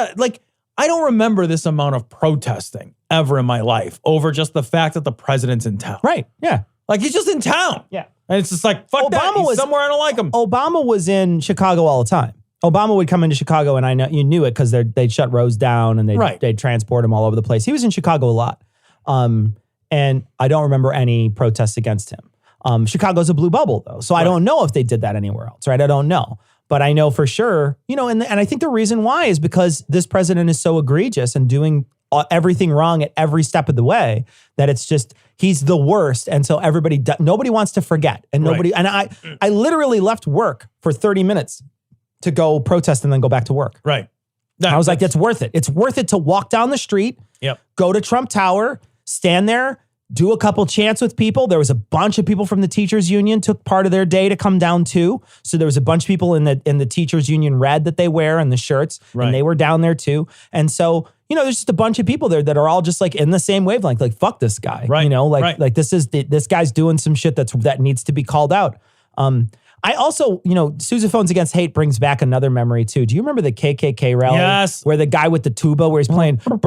[SPEAKER 2] I don't remember this amount of protesting ever in my life over just the fact that the president's in town.
[SPEAKER 3] Right. Yeah.
[SPEAKER 2] Like he's just in town.
[SPEAKER 3] Yeah.
[SPEAKER 2] And it's just like, fuck that. He's somewhere I don't like him.
[SPEAKER 3] Obama was in Chicago all the time. Obama would come into Chicago, and I know you knew it because they'd shut roads down and they'd transport him all over the place. He was in Chicago a lot. And I don't remember any protests against him. Chicago's a blue bubble though. So I don't know if they did that anywhere else, right? I don't know. But I know for sure, you know, and I think the reason why is because this president is so egregious and doing everything wrong at every step of the way that it's just, he's the worst. And so nobody wants to forget. And and I literally left work for 30 minutes to go protest and then go back to work.
[SPEAKER 2] Right.
[SPEAKER 3] I was like, that's worth it. It's worth it to walk down the street, go to Trump Tower, stand there, do a couple chants with people. There was a bunch of people from the teachers union took part of their day to come down too. So there was a bunch of people in the teachers union red that they wear and the shirts, and they were down there too. And so, you know, there's just a bunch of people there that are all just like in the same wavelength, like fuck this guy, you know, like this guy's doing some shit that needs to be called out. I also, you know, Sousaphones Against Hate brings back another memory too. Do you remember the KKK rally?
[SPEAKER 2] Yes.
[SPEAKER 3] Where the guy with the tuba, where he's playing and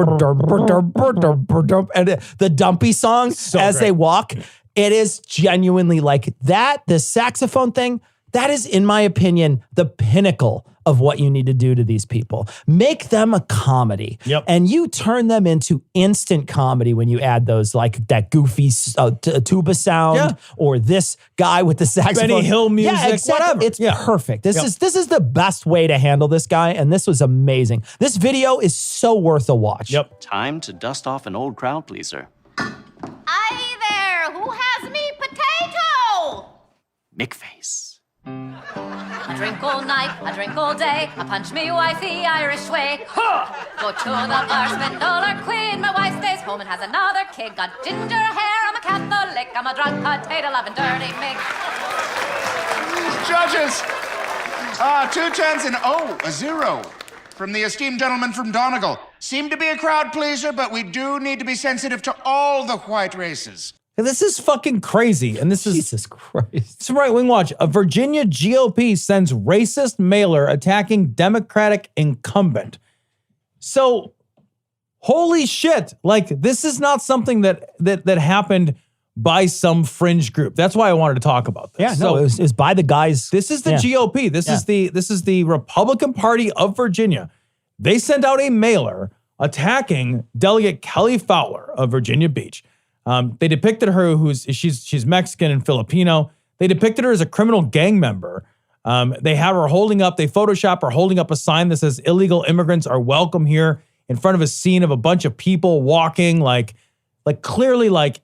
[SPEAKER 3] the dumpy song they walk? It is genuinely like that. The saxophone thing, that is, in my opinion, the pinnacle of what you need to do to these people. Make them a comedy.
[SPEAKER 2] Yep.
[SPEAKER 3] And you turn them into instant comedy when you add those, like that goofy tuba sound or this guy with the saxophone.
[SPEAKER 2] Benny Hill music, whatever.
[SPEAKER 3] It's perfect. This is the best way to handle this guy, and this was amazing. This video is so worth a watch.
[SPEAKER 2] Yep.
[SPEAKER 13] Time to dust off an old crowd pleaser.
[SPEAKER 10] Aye there, who has me potato?
[SPEAKER 13] McFace.
[SPEAKER 10] I drink all night, I drink all day, I punch me wife the Irish way. Go to the bar, spend all our queen, my wife stays home and has another kid. Got ginger hair, I'm a Catholic, I'm a drunk potato loving dirty mig.
[SPEAKER 14] Judges, 2 10s and a 0 from the esteemed gentleman from Donegal. Seem to be a crowd pleaser, but we do need to be sensitive to all the white races.
[SPEAKER 2] This is fucking crazy. And this is
[SPEAKER 3] Jesus Christ.
[SPEAKER 2] It's a right-wing watch. A Virginia GOP sends racist mailer attacking Democratic incumbent. So, holy shit. Like, this is not something that happened by some fringe group. That's why I wanted to talk about this.
[SPEAKER 3] Yeah, no, it was by the guys.
[SPEAKER 2] This is the GOP. This is the Republican Party of Virginia. They sent out a mailer attacking Delegate Kelly Fowler of Virginia Beach. They depicted her she's Mexican and Filipino. They depicted her as a criminal gang member. They have her they Photoshop her holding up a sign that says illegal immigrants are welcome here in front of a scene of a bunch of people walking like clearly like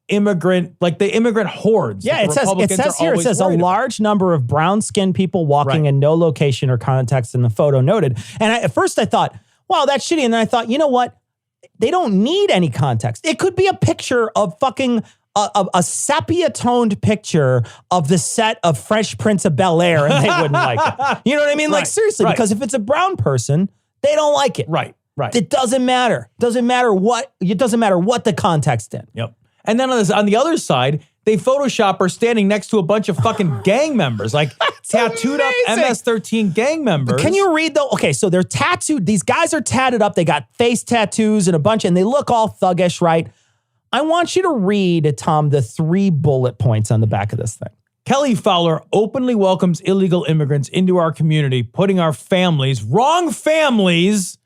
[SPEAKER 2] immigrant, like the immigrant hordes.
[SPEAKER 3] Yeah, it says a large number of brown-skinned people walking and no location or context in the photo noted. And at first I thought, wow, that's shitty. And then I thought, you know what? They don't need any context. It could be a picture of fucking a sepia-toned picture of the set of Fresh Prince of Bel-Air, and they wouldn't like it. You know what I mean? Like, seriously, because if it's a brown person, they don't like it.
[SPEAKER 2] Right.
[SPEAKER 3] It doesn't matter. It doesn't matter what the context in.
[SPEAKER 2] Yep. And then on the other side, they Photoshop her standing next to a bunch of fucking gang members, like tattooed up MS-13 gang members.
[SPEAKER 3] Can you read though? Okay, so they're tattooed. These guys are tatted up. They got face tattoos and a bunch, and they look all thuggish, right? I want you to read, Tom, the 3 bullet points on the back of this thing.
[SPEAKER 2] Kelly Fowler openly welcomes illegal immigrants into our community, putting our wrong families,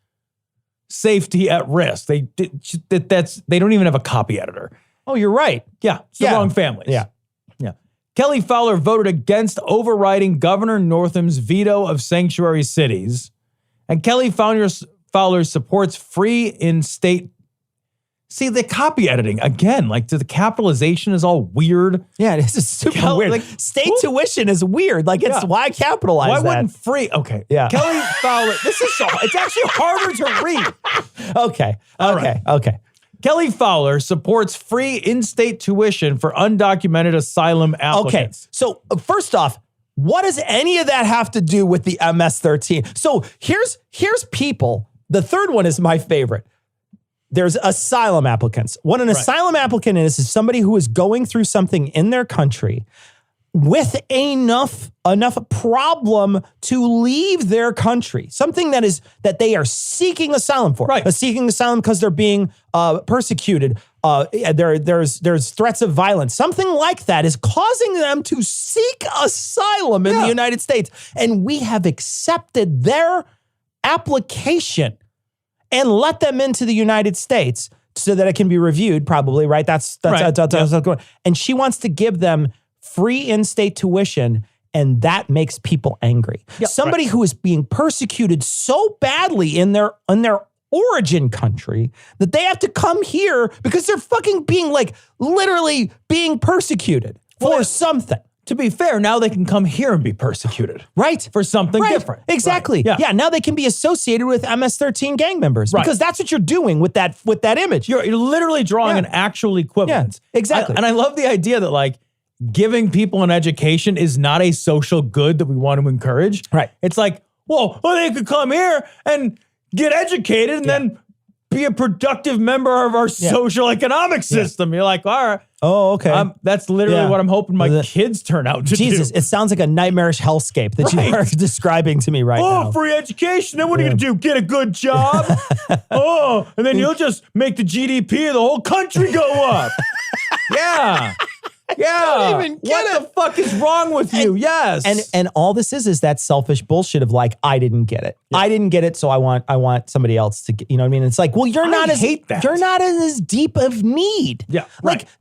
[SPEAKER 2] safety at risk. They don't even have a copy editor.
[SPEAKER 3] Oh, you're right.
[SPEAKER 2] Yeah, it's the wrong families.
[SPEAKER 3] Yeah.
[SPEAKER 2] Kelly Fowler voted against overriding Governor Northam's veto of sanctuary cities. And Kelly Fowler supports free in-state. See, the copy editing, again, like the capitalization is all weird.
[SPEAKER 3] Yeah, it is super weird. Like, state tuition is weird. Like, it's why capitalize
[SPEAKER 2] Why
[SPEAKER 3] that?
[SPEAKER 2] wouldn't free? Okay.
[SPEAKER 3] Yeah.
[SPEAKER 2] Kelly Fowler, it's actually harder to read.
[SPEAKER 3] Okay.
[SPEAKER 2] Kelly Fowler supports free in-state tuition for undocumented asylum applicants.
[SPEAKER 3] Okay, so first off, what does any of that have to do with the MS-13? So here's people. The third one is my favorite. There's asylum applicants. What an asylum applicant is somebody who is going through something in their country with enough problem to leave their country, something that they are seeking asylum for, seeking asylum because they're being persecuted. There's threats of violence. Something like that is causing them to seek asylum in the United States, and we have accepted their application and let them into the United States so that it can be reviewed. Probably right. That's and she wants to give them free in-state tuition, and that makes people angry. Somebody who is being persecuted so badly in their origin country that they have to come here because they're fucking being literally being persecuted for something.
[SPEAKER 2] To be fair, now they can come here and be persecuted.
[SPEAKER 3] Right.
[SPEAKER 2] For something different.
[SPEAKER 3] Exactly.
[SPEAKER 2] Right.
[SPEAKER 3] Yeah, now they can be associated with MS-13 gang members because that's what you're doing with that image.
[SPEAKER 2] You're literally drawing an actual equivalence.
[SPEAKER 3] Yeah, exactly.
[SPEAKER 2] And I love the idea that giving people an education is not a social good that we want to encourage.
[SPEAKER 3] Right.
[SPEAKER 2] It's like, well, they could come here and get educated and then be a productive member of our social economic system. You're like, all right.
[SPEAKER 3] Oh, okay.
[SPEAKER 2] That's literally what I'm hoping my kids turn out to do.
[SPEAKER 3] Jesus, it sounds like a nightmarish hellscape that you are describing to me right now.
[SPEAKER 2] Oh, free education. Then what are you going to do? Get a good job? And then you'll just make the GDP of the whole country go up. Yeah.
[SPEAKER 3] I don't even get
[SPEAKER 2] what the fuck is wrong with you? Yes.
[SPEAKER 3] And all this is that selfish bullshit of I didn't get it. Yeah. I didn't get it, so I want somebody else to get, you know what I mean? It's like, well, you're not in as deep of need.
[SPEAKER 2] Yeah.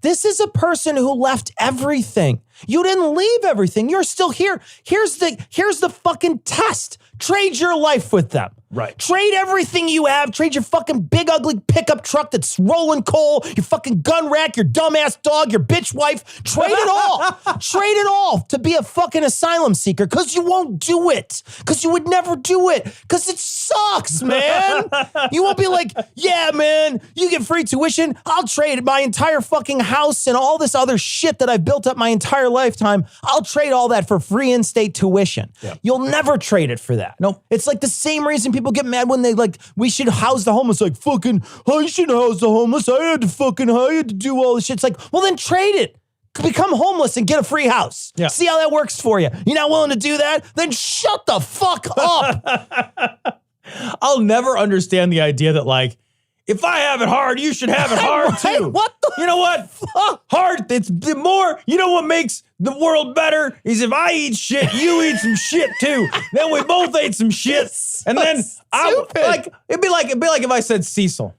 [SPEAKER 3] This is a person who left everything. You didn't leave everything. You're still here. Here's the fucking test. Trade your life with them.
[SPEAKER 2] Right.
[SPEAKER 3] Trade everything you have. Trade your fucking big, ugly pickup truck that's rolling coal, your fucking gun rack, your dumbass dog, your bitch wife. Trade it all. Trade it all to be a fucking asylum seeker because you won't do it. Because you would never do it. Because it sucks, man. You won't be like, yeah, man, you get free tuition. I'll trade my entire fucking house and all this other shit that I've built up my entire lifetime. I'll trade all that for free in-state tuition.
[SPEAKER 2] Yeah.
[SPEAKER 3] You'll never trade it for that.
[SPEAKER 2] Nope.
[SPEAKER 3] It's like the same reason people get mad when they we should house the homeless. Like, fucking, I shouldn't house the homeless. I had to do all this shit. It's like, well, then trade it. Become homeless and get a free house.
[SPEAKER 2] Yeah.
[SPEAKER 3] See how that works for you. You're not willing to do that? Then shut the fuck up.
[SPEAKER 2] I'll never understand the idea that if I have it hard, you should have it hard too.
[SPEAKER 3] What the
[SPEAKER 2] You know what?
[SPEAKER 3] fuck?
[SPEAKER 2] Hard. It's the more, you know what makes the world better is if I eat shit, you eat some shit too. Then we both ate some shit. And then it'd be like if I said, Cecil,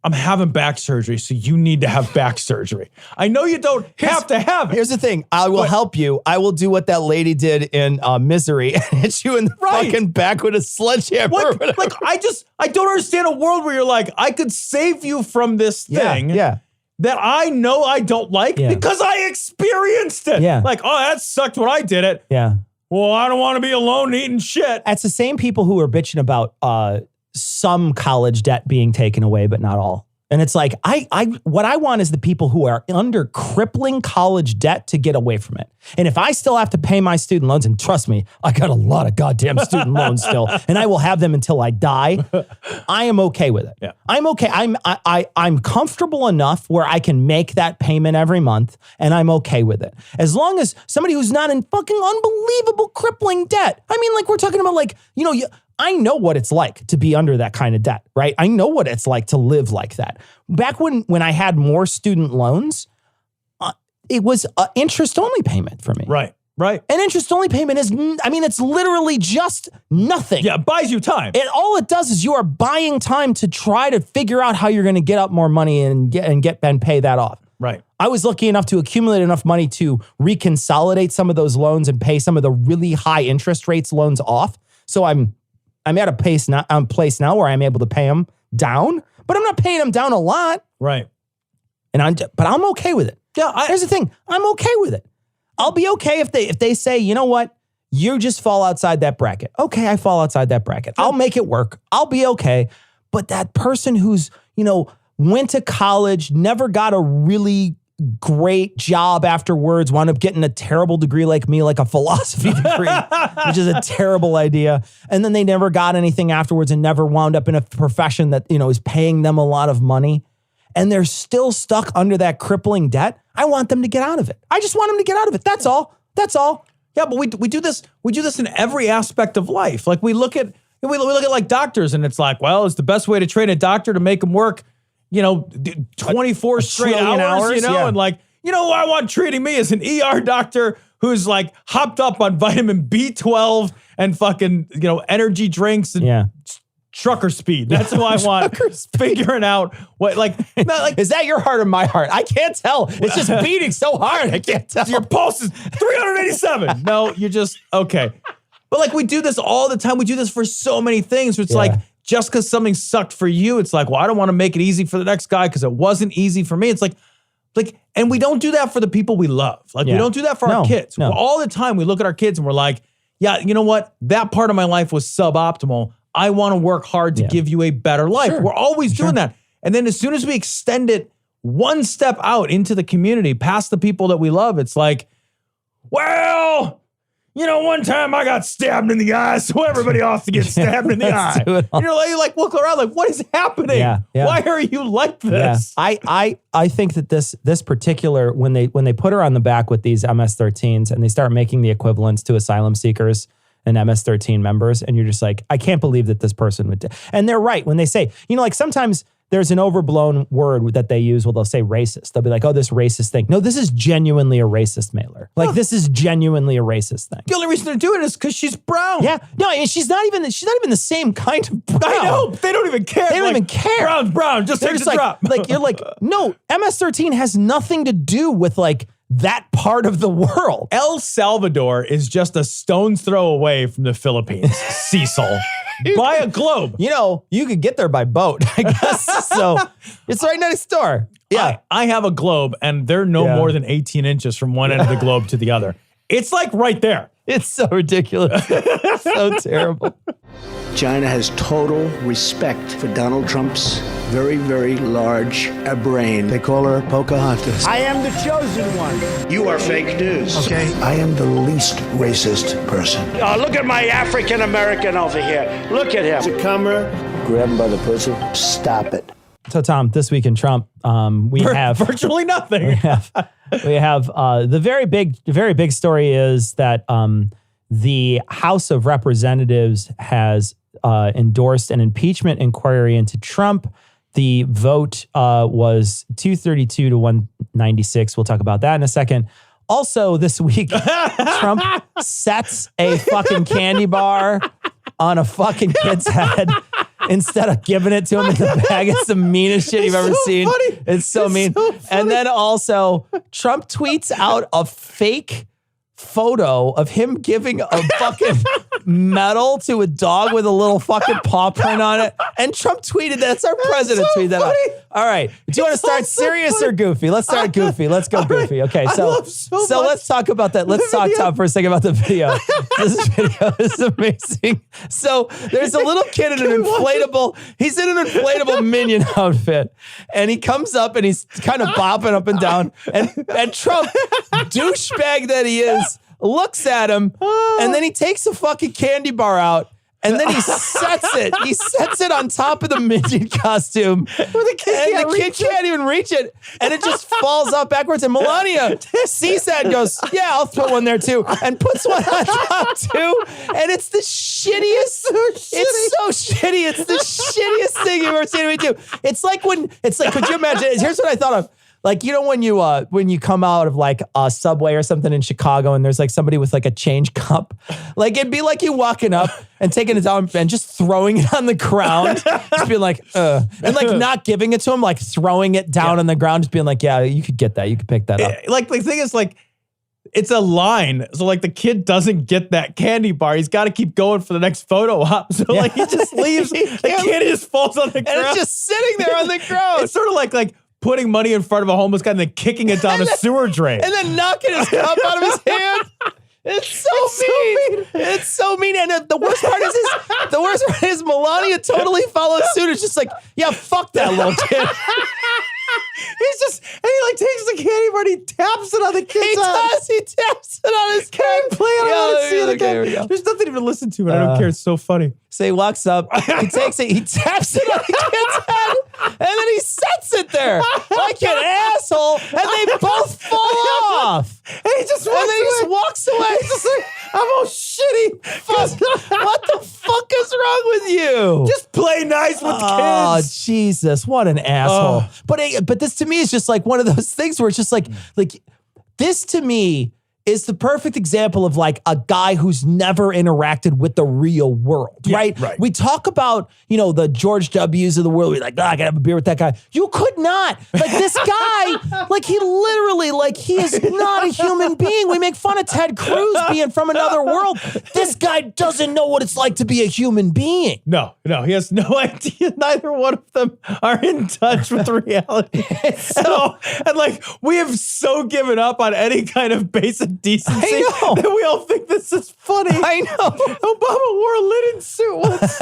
[SPEAKER 2] I'm having back surgery, so you need to have back surgery. I know you don't have to have it.
[SPEAKER 3] Here's the thing. I will help you. I will do what that lady did in Misery and hit you in the fucking back with a sledgehammer.
[SPEAKER 2] I don't understand a world where you're like, I could save you from this thing.
[SPEAKER 3] Yeah.
[SPEAKER 2] That I know I don't like because I experienced it.
[SPEAKER 3] Yeah.
[SPEAKER 2] That sucked when I did it.
[SPEAKER 3] Yeah.
[SPEAKER 2] Well, I don't want to be alone eating shit.
[SPEAKER 3] That's the same people who are bitching about some college debt being taken away, but not all. And it's like, what I want is the people who are under crippling college debt to get away from it. And if I still have to pay my student loans, and trust me, I got a lot of goddamn student loans still, and I will have them until I die, I am okay with it.
[SPEAKER 2] Yeah.
[SPEAKER 3] I'm okay. I'm comfortable enough where I can make that payment every month, and I'm okay with it. As long as somebody who's not in fucking unbelievable crippling debt. I mean, like we're talking about like, I know what it's like to be under that kind of debt, right? I know what it's like to live like that. Back when I had more student loans, it was an interest-only payment for me.
[SPEAKER 2] Right.
[SPEAKER 3] An interest-only payment is, it's literally just nothing.
[SPEAKER 2] Yeah, it buys you time.
[SPEAKER 3] All it does is you are buying time to try to figure out how you're going to get up more money and pay that off.
[SPEAKER 2] Right.
[SPEAKER 3] I was lucky enough to accumulate enough money to reconsolidate some of those loans and pay some of the really high interest rates loans off. So I'm at a place now where I'm able to pay them down, but I'm not paying them down a lot.
[SPEAKER 2] Right.
[SPEAKER 3] But I'm okay with it. Yeah. Here's the thing. I'm okay with it. I'll be okay if they say, you know what? You just fall outside that bracket. Okay, I fall outside that bracket. I'll make it work. I'll be okay. But that person who's, went to college, never got a really great job afterwards, wound up getting a terrible degree like me, like a philosophy degree, which is a terrible idea. And then they never got anything afterwards and never wound up in a profession that, is paying them a lot of money. And they're still stuck under that crippling debt. I want them to get out of it. I just want them to get out of it. That's all.
[SPEAKER 2] Yeah, but we do this in every aspect of life. Like we look at like doctors, and it's like, well, it's the best way to train a doctor to make them work 24 straight hours,
[SPEAKER 3] yeah.
[SPEAKER 2] And like, who I want treating me is an ER doctor who's like hopped up on vitamin B12 and fucking, energy drinks and trucker speed. That's who I want figuring out what,
[SPEAKER 3] is that your heart or my heart? I can't tell. It's just beating so hard. I can't tell.
[SPEAKER 2] Your pulse is 387. No, you're just, okay. But like we do this all the time. We do this for so many things. It's like, just because something sucked for you, it's like, well, I don't want to make it easy for the next guy because it wasn't easy for me. It's like, and we don't do that for the people we love. Like, we don't do that for our kids.
[SPEAKER 3] No.
[SPEAKER 2] All the time we look at our kids and we're like, yeah, you know what? That part of my life was suboptimal. I want to work hard to give you a better life.
[SPEAKER 3] Sure.
[SPEAKER 2] We're always doing that. And then as soon as we extend it one step out into the community, past the people that we love, it's like, well, one time I got stabbed in the eye, so everybody ought to get stabbed in the eye. And you're like, look around, like, what is happening?
[SPEAKER 3] Yeah.
[SPEAKER 2] Why are you like this?
[SPEAKER 3] Yeah. I think that this particular, when they put her on the back with these MS-13s and they start making the equivalents to asylum seekers and MS-13 members, and you're just like, I can't believe that this person would. And they're right when they say, like sometimes there's an overblown word that they use. Well, they'll say racist. They'll be like, oh, this racist thing. No, this is genuinely a racist mailer. Like, this is genuinely a racist thing.
[SPEAKER 2] The only reason they're doing it is because she's brown.
[SPEAKER 3] Yeah. No, and she's not even the same kind of brown.
[SPEAKER 2] I know. They don't even care.
[SPEAKER 3] They don't even care.
[SPEAKER 2] Brown's brown. Just take the drop.
[SPEAKER 3] Like, you're like, no, MS-13 has nothing to do with like that part of the world.
[SPEAKER 2] El Salvador is just a stone's throw away from the Philippines. Cecil. Buy a globe.
[SPEAKER 3] You could get there by boat, I guess. So it's right next door. Yeah.
[SPEAKER 2] I have a globe, and they're no more than 18 inches from one end of the globe to the other. It's like right there.
[SPEAKER 3] It's so ridiculous. So terrible.
[SPEAKER 15] China has total respect for Donald Trump's very, very large brain. They call her Pocahontas.
[SPEAKER 16] I am the chosen one.
[SPEAKER 15] You are fake news. Okay. I am the least racist person.
[SPEAKER 16] Oh, look at my African American over here. Look at him.
[SPEAKER 15] It's a camera. Grab him by the pussy. Stop it.
[SPEAKER 3] So, Tom, this week in Trump, we have
[SPEAKER 2] virtually nothing.
[SPEAKER 3] We have the very big story is that the House of Representatives has endorsed an impeachment inquiry into Trump. The vote was 232 to 196. We'll talk about that in a second. Also, this week, Trump sets a fucking candy bar on a fucking kid's head instead of giving it to him in the bag. It's the meanest shit you've ever seen. It's so mean. And then also, Trump tweets out a fake photo of him giving a fucking medal to a dog with a little fucking paw print on it. And Trump tweeted that. It's our president tweeted that out. All right. Do you want to start serious or goofy? Let's start goofy. Let's go goofy. Okay. So let's talk about that. Let's talk, Tom, for a second about the video. This video is amazing. So there's a little kid in an inflatable. He's in an inflatable Minion outfit. And he comes up and he's kind of bopping up and down. And Trump, douchebag that he is, looks at him, and then he takes a fucking candy bar out, and then he sets it. He sets it on top of the Minion costume. And the kid can't even reach it. And it just falls out backwards. And Melania sees that and goes, yeah, I'll throw one there too. And puts one on top too. And it's the shittiest. It's so shitty. It's the shittiest thing you've ever seen me do. It's like, could you imagine? Here's what I thought of. Like, you know, when you come out of like a Subway or something in Chicago and there's like somebody with like a change cup, like it'd be like you walking up and taking it down and just throwing it on the ground, just being like, and like not giving it to him, like throwing it down on the ground, just being like, yeah, you could get that. You could pick that up.
[SPEAKER 2] Like the thing is like, it's a line. So like the kid doesn't get that candy bar. He's got to keep going for the next photo op. So like he just leaves. The candy just falls on the ground.
[SPEAKER 3] And it's just sitting there on the ground.
[SPEAKER 2] It's sort of like putting money in front of a homeless guy and then kicking it down a sewer drain.
[SPEAKER 3] And then knocking his cup out of his hand. It's so mean. It's so mean. And the worst part is Melania totally follows suit. It's just like, yeah, fuck that little kid.
[SPEAKER 2] And he like takes the candy bar and he taps it on the kid's head.
[SPEAKER 3] He taps it on his head.
[SPEAKER 2] Play it. I want to see it again. There's nothing to even listen to, and I don't care. It's so funny.
[SPEAKER 3] So he walks up, he takes it, he taps it on the kid's head, and then he sets it there like an asshole, and they both fall off.
[SPEAKER 2] And he just
[SPEAKER 3] walks away.
[SPEAKER 2] He's just like, I'm all shitty.
[SPEAKER 3] What the fuck is wrong with you?
[SPEAKER 2] Just play nice with the
[SPEAKER 3] Oh,
[SPEAKER 2] kids.
[SPEAKER 3] Jesus, what an asshole. But this to me is just like one of those things where it's just like this to me is the perfect example of like a guy who's never interacted with the real world, right? We talk about, you know, the George W's of the world. We're like, I gotta have a beer with that guy. You could not. Like this guy, like he literally, like he is not a human being. We make fun of Ted Cruz being from another world. This guy doesn't know what it's like to be a human being.
[SPEAKER 2] No, he has no idea. Neither one of them are in touch with reality. And like, we have so given up on any kind of basic decency that we all think this is funny.
[SPEAKER 3] I know.
[SPEAKER 2] Obama wore a linen suit once.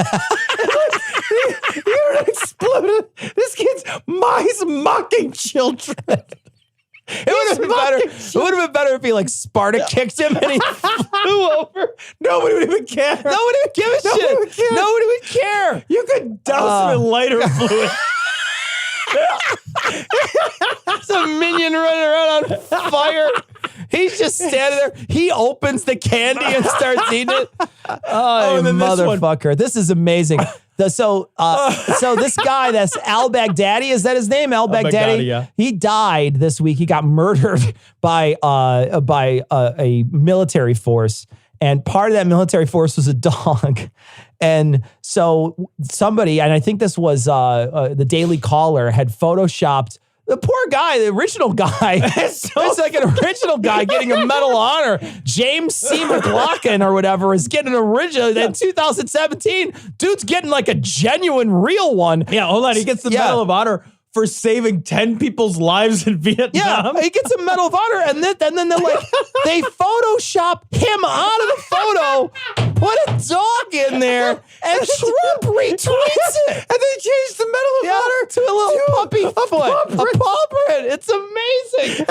[SPEAKER 2] The internet exploded. This kid's he's mocking children.
[SPEAKER 3] It would have been better if he like Sparta kicked him and he flew over.
[SPEAKER 2] Nobody would even care.
[SPEAKER 3] Nobody would give a shit. Nobody would care.
[SPEAKER 2] You could douse him in lighter fluid.
[SPEAKER 3] It's a Minion running around on fire. He's just standing there. He opens the candy and starts eating it. Oh,
[SPEAKER 2] and then
[SPEAKER 3] motherfucker. This is amazing. So this guy, that's al-Baghdadi, is that his name? Al-Baghdadi?
[SPEAKER 2] Yeah.
[SPEAKER 3] He died this week. He got murdered by a military force. And part of that military force was a dog. And so somebody, and I think this was the Daily Caller, had photoshopped the poor guy, the original guy. It's like an original guy getting a Medal of Honor. James C. McLaughlin or whatever is getting an original. In 2017, dude's getting like a genuine, real one.
[SPEAKER 2] Yeah, hold on. He gets the Medal of Honor for saving 10 people's lives in Vietnam.
[SPEAKER 3] Yeah, he gets a Medal of Honor, and then they're like, they Photoshop him out of the photo, put a dog in there, and Trump retweets it.
[SPEAKER 2] And they changed the Medal of Honor
[SPEAKER 3] to a little puppy foot. A paw print. It's amazing.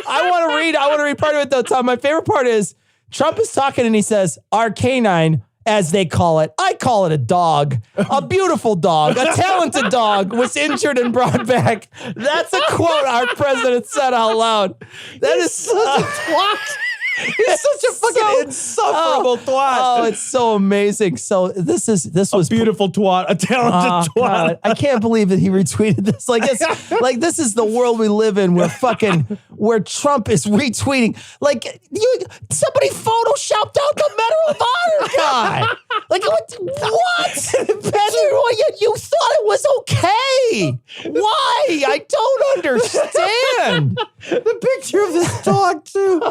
[SPEAKER 3] I want to read part of it though, Tom. My favorite part is Trump is talking and he says, our canine, as they call it. I call it a dog. A beautiful dog. A talented dog was injured and brought back. That's a quote our president said out loud. That is such a twat.
[SPEAKER 2] He's such a fucking insufferable twat.
[SPEAKER 3] Oh, it's so amazing. So this was
[SPEAKER 2] a beautiful twat, a talented twat.
[SPEAKER 3] God, I can't believe that he retweeted this. Like this is the world we live in where Trump is retweeting. Like somebody photoshopped out the Medal of Honor guy. Like what? You thought it was okay. Why? I don't understand.
[SPEAKER 2] The picture of this dog too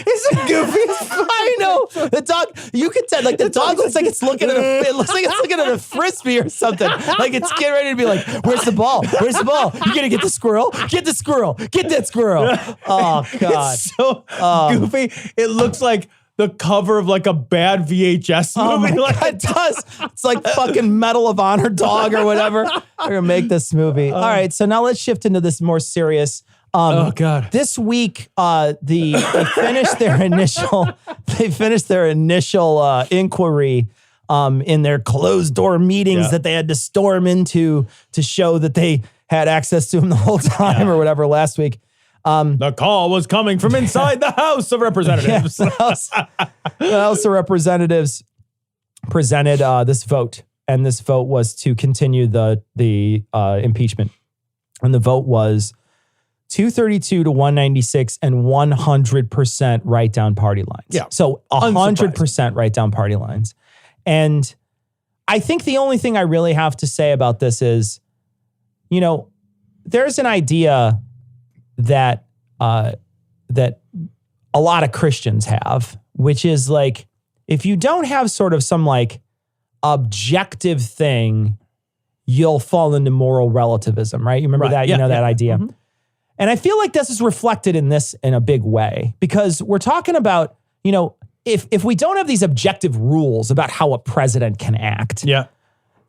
[SPEAKER 3] It's the goofiest. I know the dog. You could tell, like the dog looks like it's looking at it looks like it's looking at a frisbee or something. Like it's getting ready to be like, "Where's the ball? Where's the ball? You gonna get the squirrel? Get the squirrel! Get that squirrel!" Oh God,
[SPEAKER 2] It's so goofy. It looks like the cover of like a bad VHS movie.
[SPEAKER 3] Oh my
[SPEAKER 2] Like,
[SPEAKER 3] God, it does. It's like fucking Medal of Honor dog or whatever. We're gonna make this movie. All right, so now let's shift into this more serious.
[SPEAKER 2] Oh God!
[SPEAKER 3] This week, they finished their initial inquiry in their closed door meetings that they had to storm into to show that they had access to them the whole time or whatever last week.
[SPEAKER 2] The call was coming from inside the House of Representatives.
[SPEAKER 3] The House of Representatives presented this vote, and this vote was to continue the impeachment. And the vote was 232 to 196 and 100% write down party lines.
[SPEAKER 2] Yeah.
[SPEAKER 3] So 100% write down party lines. And I think the only thing I really have to say about this is, there's an idea that that a lot of Christians have, which is like, if you don't have sort of some like objective thing, you'll fall into moral relativism, right? You remember that? You know that idea. Mm-hmm. And I feel like this is reflected in this in a big way, because we're talking about, if we don't have these objective rules about how a president can act,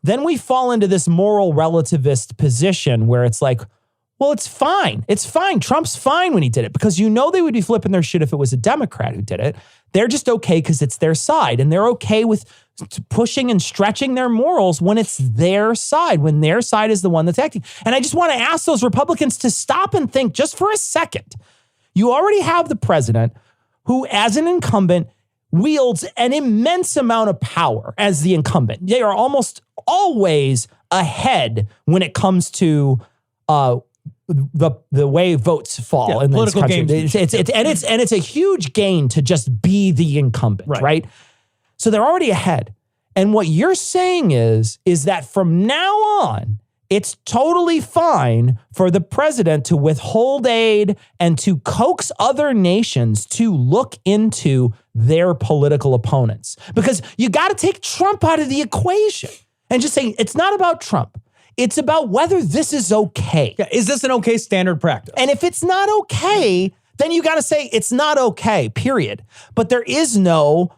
[SPEAKER 3] then we fall into this moral relativist position where it's like, well, it's fine. It's fine. Trump's fine when he did it, because they would be flipping their shit if it was a Democrat who did it. They're just okay because it's their side, and they're okay with pushing and stretching their morals when it's their side, when their side is the one that's acting. And I just want to ask those Republicans to stop and think just for a second. You already have the president who, as an incumbent, wields an immense amount of power as the incumbent. They are almost always ahead when it comes to the way votes fall in this country. It's a huge gain to just be the incumbent, right? So they're already ahead. And what you're saying is that from now on, it's totally fine for the president to withhold aid and to coax other nations to look into their political opponents. Because you got to take Trump out of the equation and just say, it's not about Trump. It's about whether this is okay.
[SPEAKER 2] Yeah, is this an okay standard practice?
[SPEAKER 3] And if it's not okay, then you got to say it's not okay, period. But there is no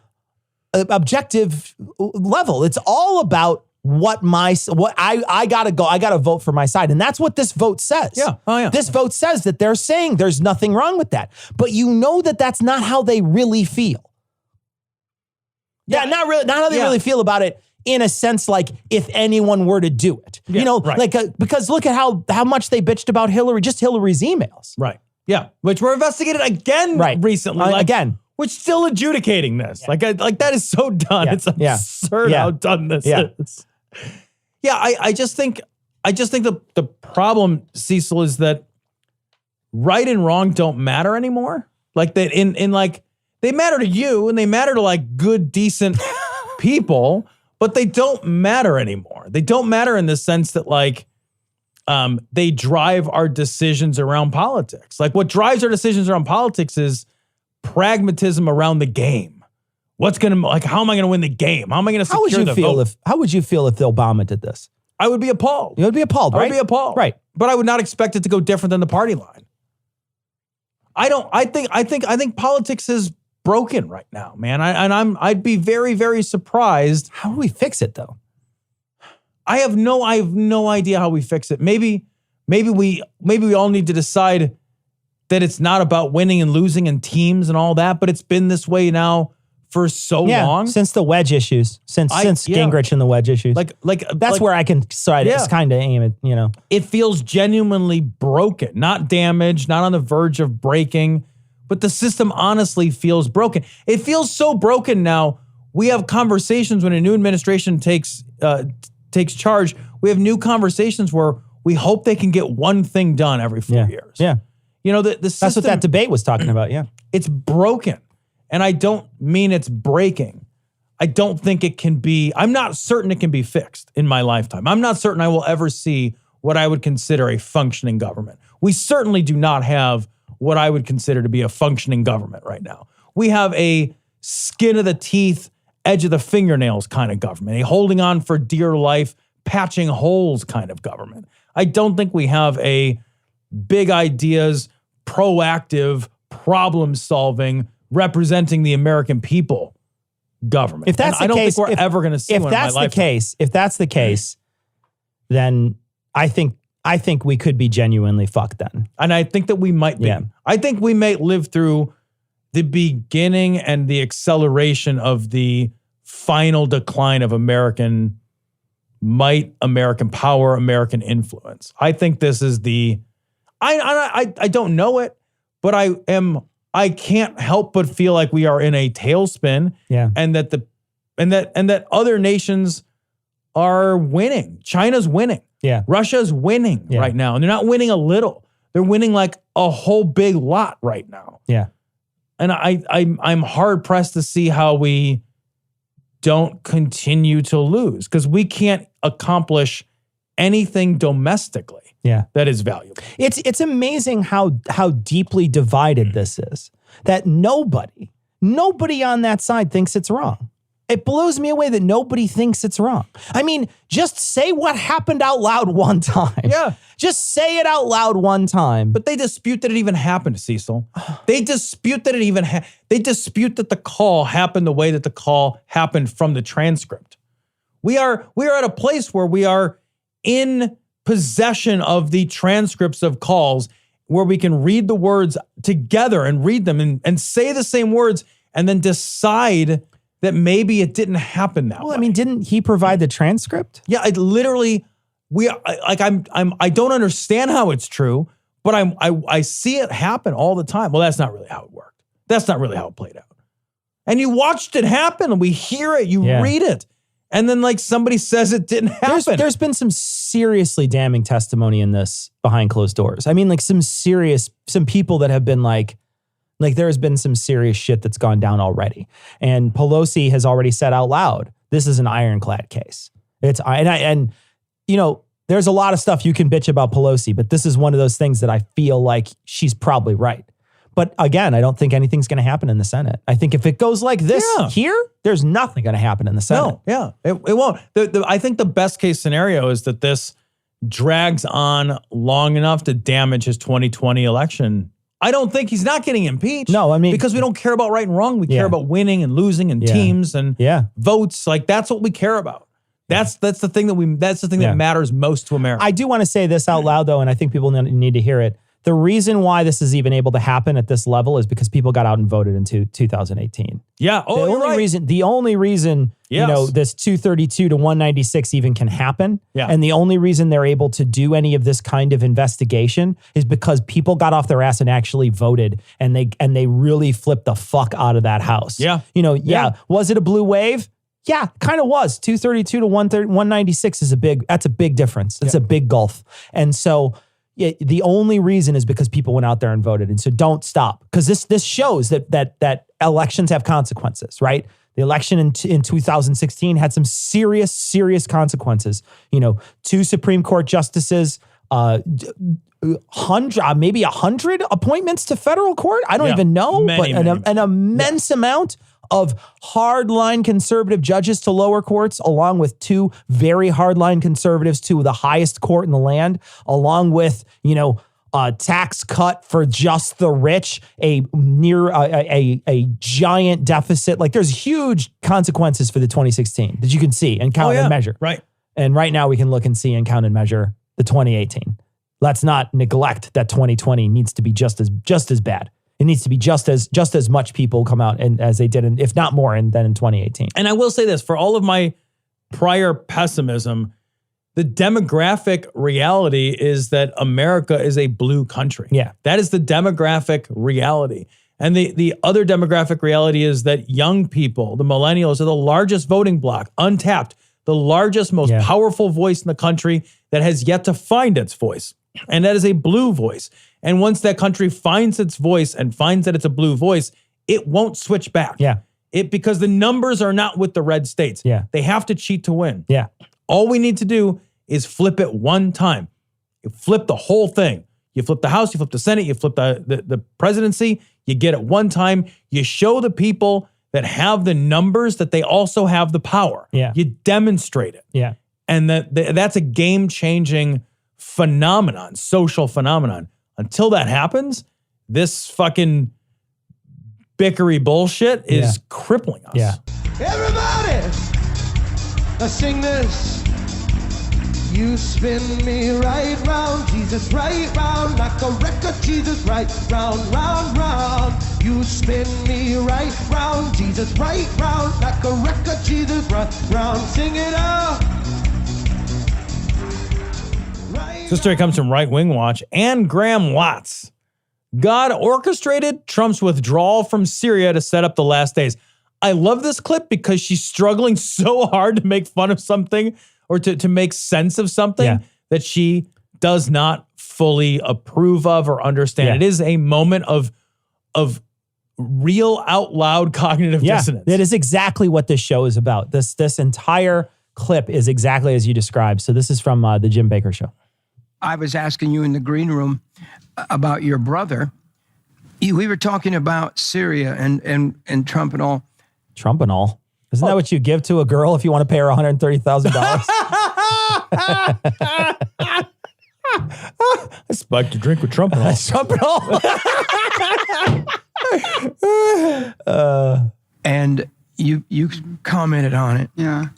[SPEAKER 3] objective level. It's all about I gotta vote for my side. And that's what this vote says.
[SPEAKER 2] Yeah. Oh, yeah.
[SPEAKER 3] This vote says that they're saying there's nothing wrong with that. But that that's not how they really feel. Yeah, not how they really feel about it, in a sense, like if anyone were to do it. Because look at how much they bitched about Hillary, just Hillary's emails.
[SPEAKER 2] Right. Yeah. Which were investigated again recently.
[SPEAKER 3] Again.
[SPEAKER 2] Which still adjudicating this. Yeah. Like that is so done. It's absurd how done this is. Yeah, I just think the problem, Cecil, is that right and wrong don't matter anymore. Like that in like they matter to you and they matter to like good, decent people, but they don't matter anymore. They don't matter in the sense that like they drive our decisions around politics. Like what drives our decisions around politics is pragmatism around the game. How am I going to win the game? How am I going to secure the vote?
[SPEAKER 3] How would you feel if Obama did this?
[SPEAKER 2] I would be appalled.
[SPEAKER 3] You would be appalled, right?
[SPEAKER 2] I would be appalled.
[SPEAKER 3] Right.
[SPEAKER 2] But I would not expect it to go different than the party line. I think politics is broken right now, man. I'd be very, very surprised.
[SPEAKER 3] How do we fix it though?
[SPEAKER 2] I have no idea how we fix it. Maybe we all need to decide that it's not about winning and losing and teams and all that, but it's been this way now for so long.
[SPEAKER 3] Since the wedge issues, since Gingrich and the wedge issues. That's where I can kind of aim it,
[SPEAKER 2] It feels genuinely broken, not damaged, not on the verge of breaking, but the system honestly feels broken. It feels so broken now. We have conversations when a new administration takes charge. We have new conversations where we hope they can get one thing done every 4 years.
[SPEAKER 3] Yeah.
[SPEAKER 2] The system,
[SPEAKER 3] that's what that debate was talking about. Yeah.
[SPEAKER 2] It's broken. And I don't mean it's breaking. I don't think it can be, I'm not certain it can be fixed in my lifetime. I'm not certain I will ever see what I would consider a functioning government. We certainly do not have what I would consider to be a functioning government right now. We have a skin of the teeth, edge of the fingernails kind of government, a holding on for dear life, patching holes kind of government. I don't think we have a big ideas, proactive, problem-solving, representing the American people government.
[SPEAKER 3] If that's
[SPEAKER 2] and
[SPEAKER 3] the
[SPEAKER 2] I don't
[SPEAKER 3] case,
[SPEAKER 2] think we're ever going to see
[SPEAKER 3] if
[SPEAKER 2] one in my
[SPEAKER 3] that's the
[SPEAKER 2] lifetime.
[SPEAKER 3] case, if that's the case, then I think we could be genuinely fucked then.
[SPEAKER 2] And I think that we might be.
[SPEAKER 3] Yeah.
[SPEAKER 2] I think we may live through the beginning and the acceleration of the final decline of American might, American power, American influence. I think this is I don't know it, but I can't help but feel like we are in a tailspin.
[SPEAKER 3] Yeah.
[SPEAKER 2] And that other nations are winning. China's winning.
[SPEAKER 3] Yeah.
[SPEAKER 2] Russia's winning right now. And they're not winning a little. They're winning like a whole big lot right now.
[SPEAKER 3] Yeah.
[SPEAKER 2] And I'm hard pressed to see how we don't continue to lose, because we can't accomplish anything domestically that is valuable.
[SPEAKER 3] It's amazing how deeply divided this is, that nobody on that side thinks it's wrong. It blows me away that nobody thinks it's wrong. I mean, just say what happened out loud one time.
[SPEAKER 2] Yeah.
[SPEAKER 3] Just say it out loud one time.
[SPEAKER 2] But they dispute that it even happened, Cecil. They dispute that they dispute that the call happened the way that the call happened from the transcript. We are at a place where we are in possession of the transcripts of calls, where we can read the words together and read them and say the same words and then decide that maybe it didn't happen that way.
[SPEAKER 3] I mean, didn't he provide the transcript?
[SPEAKER 2] Yeah, it literally, I don't understand how it's true, but I see it happen all the time. Well, that's not really how it worked. That's not really how it played out. And you watched it happen, and we hear it, you read it, and then like somebody says it didn't happen.
[SPEAKER 3] There's been some seriously damning testimony in this behind closed doors. I mean, like some people that have been like there's been some serious shit that's gone down already. And Pelosi has already said out loud, this is an ironclad case. And you know, there's a lot of stuff you can bitch about Pelosi, but this is one of those things that I feel like she's probably right. But again, I don't think anything's going to happen in the Senate. I think if it goes like this here, there's nothing going to happen in the Senate.
[SPEAKER 2] No, it won't. I think the best case scenario is that this drags on long enough to damage his 2020 election. I don't think he's not getting impeached.
[SPEAKER 3] No, I mean,
[SPEAKER 2] because we don't care about right and wrong. We care about winning and losing and teams and votes. Like that's what we care about. That's the thing that matters most to America.
[SPEAKER 3] I do want to say this out loud though, and I think people need to hear it. The reason why this is even able to happen at this level is because people got out and voted in 2018.
[SPEAKER 2] Yeah.
[SPEAKER 3] The only reason, you know, this 232 to 196 even can happen.
[SPEAKER 2] Yeah.
[SPEAKER 3] And the only reason they're able to do any of this kind of investigation is because people got off their ass and actually voted, and they really flipped the fuck out of that house.
[SPEAKER 2] Yeah.
[SPEAKER 3] You know, was it a blue wave? Yeah, kind of was. 232 to 196 that's a big difference. It's a big gulf. And so the only reason is because people went out there and voted. And so don't stop, because this shows that elections have consequences, right? The election in 2016 had some serious consequences. You know, 2 Supreme Court justices, maybe 100 appointments to federal court. I don't even know, but an immense amount of hardline conservative judges to lower courts, along with 2 very hardline conservatives to the highest court in the land, along with, you know, a tax cut for just the rich, a giant deficit. Like there's huge consequences for the 2016 that you can see and count and measure.
[SPEAKER 2] Right.
[SPEAKER 3] And right now we can look and see and count and measure the 2018. Let's not neglect that 2020 needs to be just as bad. It needs to be just as much people come out and as they did, if not more, than in 2018.
[SPEAKER 2] And I will say this, for all of my prior pessimism, the demographic reality is that America is a blue country.
[SPEAKER 3] Yeah.
[SPEAKER 2] That is the demographic reality. And the other demographic reality is that young people, the millennials, are the largest voting bloc, untapped, the largest, most powerful voice in the country that has yet to find its voice. And that is a blue voice. And once that country finds its voice and finds that it's a blue voice, it won't switch back.
[SPEAKER 3] Yeah.
[SPEAKER 2] Because the numbers are not with the red states.
[SPEAKER 3] Yeah.
[SPEAKER 2] They have to cheat to win.
[SPEAKER 3] Yeah.
[SPEAKER 2] All we need to do is flip it one time. You flip the whole thing. You flip the House, you flip the Senate, you flip the presidency, You get it one time. You show the people that have the numbers that they also have the power.
[SPEAKER 3] Yeah.
[SPEAKER 2] You demonstrate it.
[SPEAKER 3] Yeah.
[SPEAKER 2] And that's a game-changing phenomenon, social phenomenon. Until that happens, this fucking bickery bullshit is crippling us.
[SPEAKER 3] Yeah.
[SPEAKER 17] Everybody, let's sing this. You spin me right round, Jesus, right round, like a record, Jesus, right round, round, round. You spin me right round, Jesus, right round, like a record, Jesus, right round. Sing it out.
[SPEAKER 2] This story comes from Right Wing Watch and Graham Watts. God orchestrated Trump's withdrawal from Syria to set up the last days. I love this clip because she's struggling so hard to make fun of something or to make sense of something that she does not fully approve of or understand. It is a moment of real out loud cognitive dissonance.
[SPEAKER 3] That is exactly what this show is about. This entire clip is exactly as you described. So this is from the Jim Baker Show.
[SPEAKER 18] I was asking you in the green room about your brother. We were talking about Syria and Trump and all.
[SPEAKER 3] Trump and all? Isn't that what you give to a girl if you want to pay her $130,000?
[SPEAKER 2] I spiked a drink with Trump and all.
[SPEAKER 3] Trump and all.
[SPEAKER 18] And you commented on it.
[SPEAKER 19] Yeah.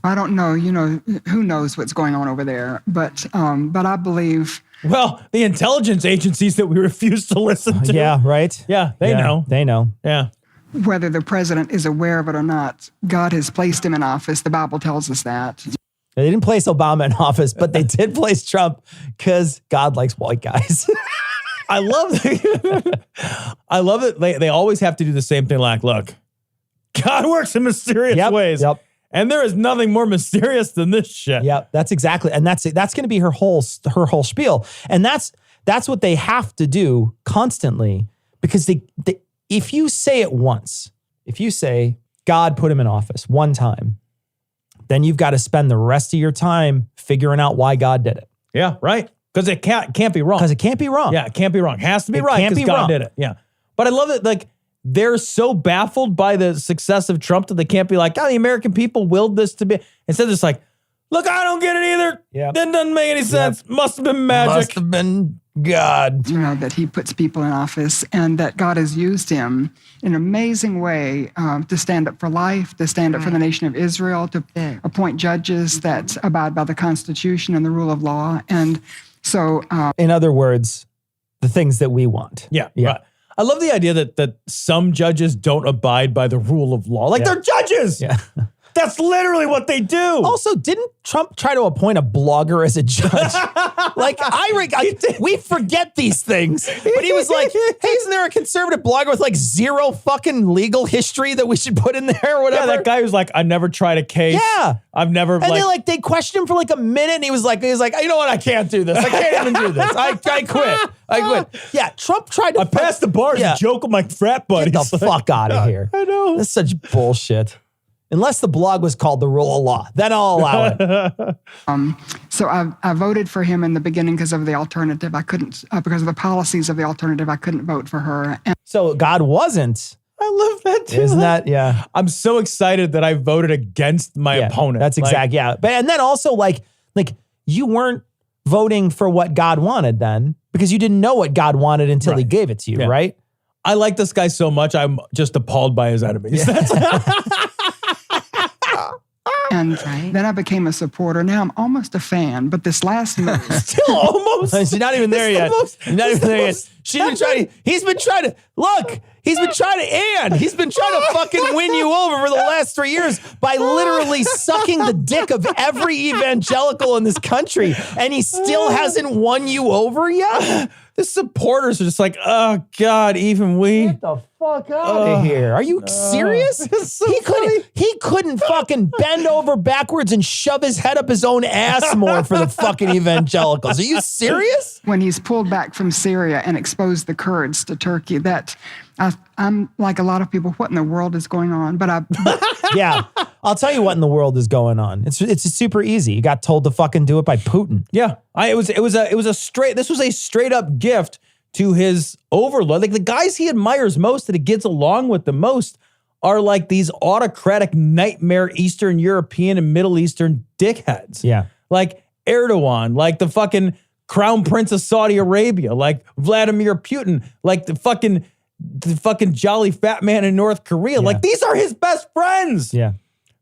[SPEAKER 19] I don't know, who knows what's going on over there, but I believe.
[SPEAKER 2] Well, the intelligence agencies that we refuse to listen to.
[SPEAKER 3] Yeah, right.
[SPEAKER 2] Yeah, they know.
[SPEAKER 3] They know.
[SPEAKER 2] Yeah.
[SPEAKER 19] Whether the president is aware of it or not, God has placed him in office. The Bible tells us that.
[SPEAKER 3] They didn't place Obama in office, but they did place Trump because God likes white guys.
[SPEAKER 2] I love it. They always have to do the same thing. Like, look, God works in mysterious ways.
[SPEAKER 3] Yep.
[SPEAKER 2] And there is nothing more mysterious than this shit.
[SPEAKER 3] Yeah, that's exactly. And that's going to be her whole spiel. And that's what they have to do constantly, because if you say it once, if you say God put him in office one time, then you've got to spend the rest of your time figuring out why God did it.
[SPEAKER 2] Yeah, right. Because it can't be wrong.
[SPEAKER 3] Because it can't be wrong.
[SPEAKER 2] Yeah, it can't be wrong. It has to be right
[SPEAKER 3] can't
[SPEAKER 2] because
[SPEAKER 3] be
[SPEAKER 2] God
[SPEAKER 3] wrong.
[SPEAKER 2] did it. Yeah. But I love it. Like, they're so baffled by the success of Trump that they can't be like, the American people willed this to be. Instead, it's like, look, I don't get it either.
[SPEAKER 3] Yeah.
[SPEAKER 2] That doesn't make any sense. Must have been magic.
[SPEAKER 3] Must have been God.
[SPEAKER 19] That he puts people in office and that God has used him in an amazing way to stand up for life, to stand up for the nation of Israel, to appoint judges that abide by the Constitution and the rule of law. And so...
[SPEAKER 3] in other words, the things that we want.
[SPEAKER 2] Yeah. Right. I love the idea that some judges don't abide by the rule of law. Like, they're judges.
[SPEAKER 3] Yeah.
[SPEAKER 2] That's literally what they do.
[SPEAKER 3] Also, didn't Trump try to appoint a blogger as a judge? We forget these things. But he was like, hey, isn't there a conservative blogger with like zero fucking legal history that we should put in there or whatever?
[SPEAKER 2] Yeah, that guy who's like, I never tried a case.
[SPEAKER 3] Yeah.
[SPEAKER 2] I've never
[SPEAKER 3] And they questioned him for like a minute and he was like, you know what? I can't do this. I can't even do this. I quit. Yeah, Trump tried to...
[SPEAKER 2] I passed the bar as a joke with my frat buddies.
[SPEAKER 3] Get the fuck out of here.
[SPEAKER 2] I know.
[SPEAKER 3] That's such bullshit. Unless the blog was called The Rule of Law. Then I'll allow it.
[SPEAKER 19] So I voted for him in the beginning because of the alternative. I couldn't, because of the policies of the alternative, I couldn't vote for her. And
[SPEAKER 3] so God wasn't.
[SPEAKER 2] I love that too.
[SPEAKER 3] Isn't that, yeah.
[SPEAKER 2] I'm so excited that I voted against my opponent.
[SPEAKER 3] That's exact, But and then also like you weren't voting for what God wanted then because you didn't know what God wanted until he gave it to you, right?
[SPEAKER 2] I like this guy so much, I'm just appalled by his enemies.
[SPEAKER 19] And then I became a supporter. Now I'm almost a fan, but this last move.
[SPEAKER 2] Still almost.
[SPEAKER 3] She's not even there yet. She's not even there yet. He's been trying to fucking win you over for the last 3 years by literally sucking the dick of every evangelical in this country. And he still hasn't won you over yet?
[SPEAKER 2] The supporters are just like, oh God, even we.
[SPEAKER 3] Get the fuck out of here. Are you serious?
[SPEAKER 2] So
[SPEAKER 3] he couldn't fucking bend over backwards and shove his head up his own ass more for the fucking evangelicals. Are you serious?
[SPEAKER 19] When he's pulled back from Syria and exposed the Kurds to Turkey, that I'm like a lot of people, what in the world is going on?
[SPEAKER 3] Yeah, I'll tell you what in the world is going on. It's super easy. You got told to fucking do it by Putin.
[SPEAKER 2] Yeah, this was a straight up gift to his overlord. Like the guys he admires most, that he gets along with the most, are like these autocratic nightmare Eastern European and Middle Eastern dickheads.
[SPEAKER 3] Yeah.
[SPEAKER 2] Like Erdogan, like the fucking Crown Prince of Saudi Arabia, like Vladimir Putin, like the fucking jolly fat man in North Korea.
[SPEAKER 3] Yeah.
[SPEAKER 2] Like these are his best friends.
[SPEAKER 3] Yeah.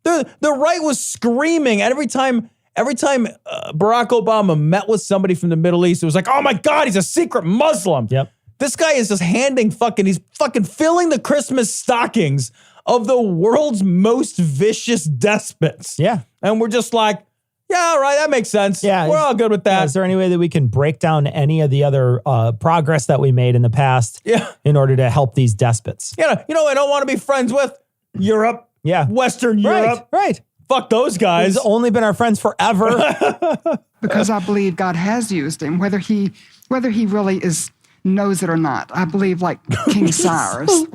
[SPEAKER 2] The right was screaming every time Barack Obama met with somebody from the Middle East, it was like, oh my God, he's a secret Muslim.
[SPEAKER 3] Yep.
[SPEAKER 2] This guy is just he's fucking filling the Christmas stockings of the world's most vicious despots.
[SPEAKER 3] Yeah.
[SPEAKER 2] And we're just like, yeah, all right, that makes sense.
[SPEAKER 3] Yeah.
[SPEAKER 2] We're all good with that.
[SPEAKER 3] Is there any way that we can break down any of the other progress that we made in the past in order to help these despots?
[SPEAKER 2] Yeah, you know I don't want to be friends with? Europe.
[SPEAKER 3] Yeah.
[SPEAKER 2] Western Europe.
[SPEAKER 3] Right.
[SPEAKER 2] Fuck those guys.
[SPEAKER 3] He's only been our friends forever.
[SPEAKER 19] Because I believe God has used him, whether he really knows it or not. I believe like King Cyrus.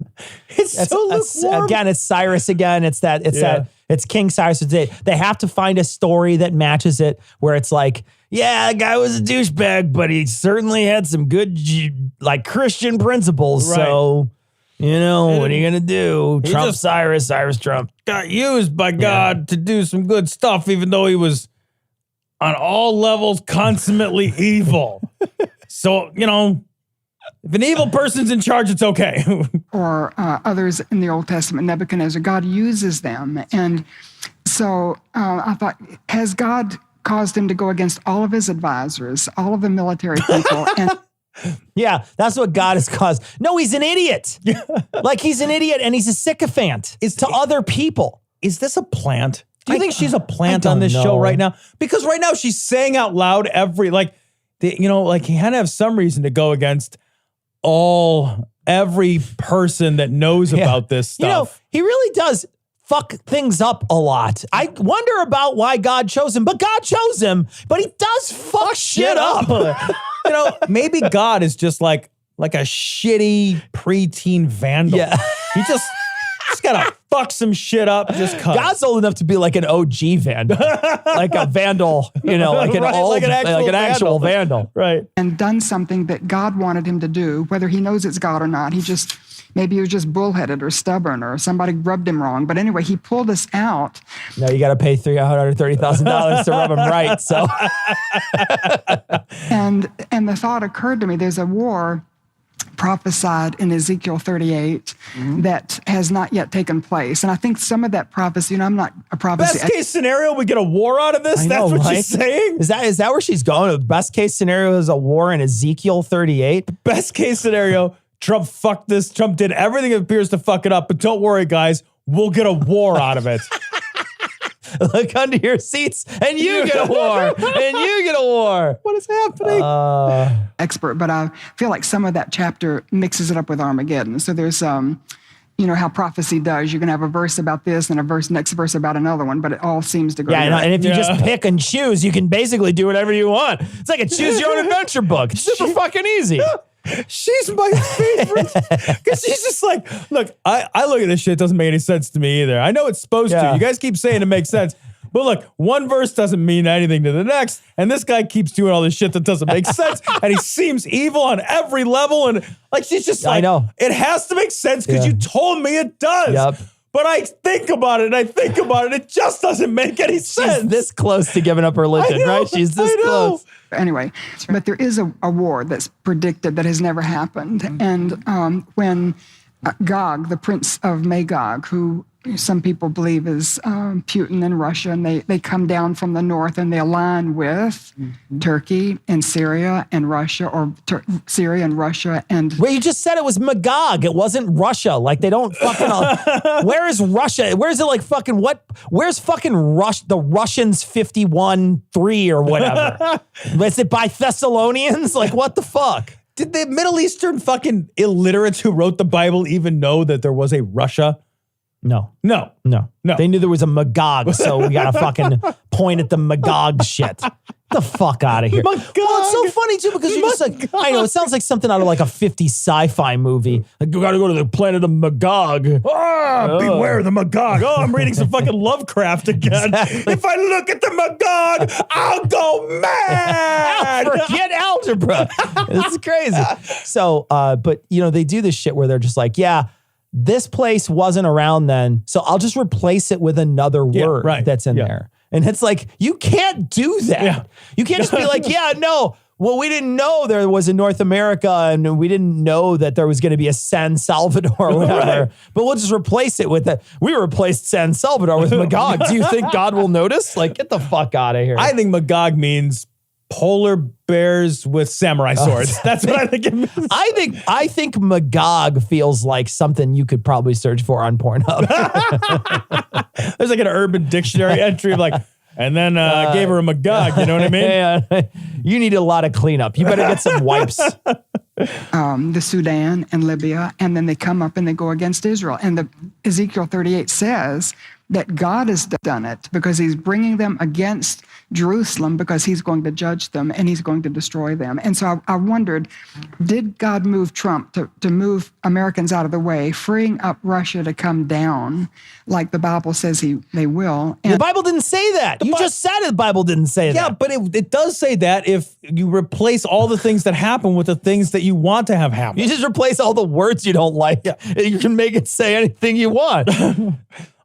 [SPEAKER 2] It's so lukewarm.
[SPEAKER 3] Again, it's Cyrus again. It's King Cyrus today. They have to find a story that matches it where it's like, yeah, the guy was a douchebag, but he certainly had some good like Christian principles.
[SPEAKER 2] Right.
[SPEAKER 3] So, you know, what are you going to do? Trump, Cyrus Trump.
[SPEAKER 2] Got used by God to do some good stuff, even though he was on all levels consummately evil. So, you know, if an evil person's in charge, it's okay.
[SPEAKER 19] Or others in the Old Testament, Nebuchadnezzar, God uses them. And so I thought, has God caused him to go against all of his advisors, all of the military people? And
[SPEAKER 3] yeah, that's what God has caused. No, he's an idiot. Like he's an idiot and he's a sycophant to other people.
[SPEAKER 2] Is this a plant? Do you think she's a plant on this show right now? Because right now she's saying out loud he had to have some reason to go against every person that knows about this stuff.
[SPEAKER 3] You know, he really does fuck things up a lot. I wonder about why God chose him, but God chose him, but he does fuck shit up.
[SPEAKER 2] You know, maybe God is just like a shitty preteen vandal.
[SPEAKER 3] Yeah.
[SPEAKER 2] He just gotta fuck some shit up just cause.
[SPEAKER 3] God's old enough to be like an OG vandal. Like a vandal, you know, like an actual vandal.
[SPEAKER 2] Right.
[SPEAKER 19] And done something that God wanted him to do, whether he knows it's God or not. Maybe he was just bullheaded or stubborn or somebody rubbed him wrong. But anyway, he pulled us out.
[SPEAKER 3] No, you got to pay $330,000 to rub him right. So,
[SPEAKER 19] and the thought occurred to me, there's a war prophesied in Ezekiel 38 that has not yet taken place. And I think some of that prophecy, I'm not a prophecy.
[SPEAKER 2] Best case scenario, we get a war out of this? That's what she's saying?
[SPEAKER 3] Is that where she's going? The best case scenario is a war in Ezekiel 38?
[SPEAKER 2] Best case scenario, Trump fucked this. Trump did everything that appears to fuck it up. But don't worry, guys. We'll get a war out of it.
[SPEAKER 3] Look under your seats and you get a war. And you get a war.
[SPEAKER 2] What is happening?
[SPEAKER 19] Expert, but I feel like some of that chapter mixes it up with Armageddon. So there's, how prophecy does. You can have a verse about this and next verse about another one, but it all seems to go together.
[SPEAKER 3] And if you just pick and choose, you can basically do whatever you want. It's like a choose your own adventure book. It's super fucking easy.
[SPEAKER 2] She's my favorite because she's just like, look, I look at this shit. It doesn't make any sense to me either. I know it's supposed to. You guys keep saying it makes sense. But look, one verse doesn't mean anything to the next. And this guy keeps doing all this shit that doesn't make sense. And he seems evil on every level. And like, she's just like,
[SPEAKER 3] I know.
[SPEAKER 2] It has to make sense because you told me it does.
[SPEAKER 3] Yep.
[SPEAKER 2] But I think about it and I think about it. It just doesn't make any sense.
[SPEAKER 3] She's this close to giving up religion, right? She's this close.
[SPEAKER 19] Anyway, but there is a war that's predicted that has never happened. And when Gog, the prince of Magog, who some people believe is Putin in Russia, and they come down from the north and they align with Turkey and Syria and Russia, or Syria and Russia. And
[SPEAKER 3] well, you just said it was Magog. It wasn't Russia. Like they don't fucking. Where is Russia? Where is it? Like fucking what? Where's fucking the Russians 51-3 or whatever? Is it by Thessalonians? Like what the fuck?
[SPEAKER 2] Did the Middle Eastern fucking illiterates who wrote the Bible even know that there was a Russia?
[SPEAKER 3] No.
[SPEAKER 2] No.
[SPEAKER 3] They knew there was a Magog, so we got to fucking point at the Magog shit. the fuck out of here. Well, it's so funny too because you're just like, I know, it sounds like something out of like a 50s sci-fi movie. Like, you gotta go to the planet of Magog.
[SPEAKER 2] Beware the Magog. Oh, I'm reading some fucking Lovecraft again.
[SPEAKER 3] Exactly.
[SPEAKER 2] If I look at the Magog, I'll go mad.
[SPEAKER 3] Forget algebra. This is crazy. So, but you know, they do this shit where they're just like, yeah, this place wasn't around then, so I'll just replace it with another word that's in there. And it's like, you can't do that. Yeah. You can't just be like, yeah, no, well, we didn't know there was a North America and we didn't know that there was going to be a San Salvador or whatever, but we'll just replace it with that. We replaced San Salvador with Magog. Do you think God will notice? Like, get the fuck out of here.
[SPEAKER 2] I think Magog means polar bears with samurai swords. That's what I think it means.
[SPEAKER 3] I think Magog feels like something you could probably search for on Pornhub.
[SPEAKER 2] There's like an Urban Dictionary entry of like, and then gave her a Magog, you know what I mean?
[SPEAKER 3] Yeah, you need a lot of cleanup. You better get some wipes.
[SPEAKER 19] The Sudan and Libya, and then they come up and they go against Israel. And the Ezekiel 38 says that God has done it because he's bringing them against Jerusalem because he's going to judge them and he's going to destroy them. And so I wondered, did God move Trump to move Americans out of the way, freeing up Russia to come down like the Bible says they will?
[SPEAKER 3] And the Bible didn't say that. You just said the Bible didn't say that.
[SPEAKER 2] Yeah, but it does say that if you replace all the things that happen with the things that you want to have happen.
[SPEAKER 3] You just replace all the words you don't like. Yeah. You can make it say anything you want.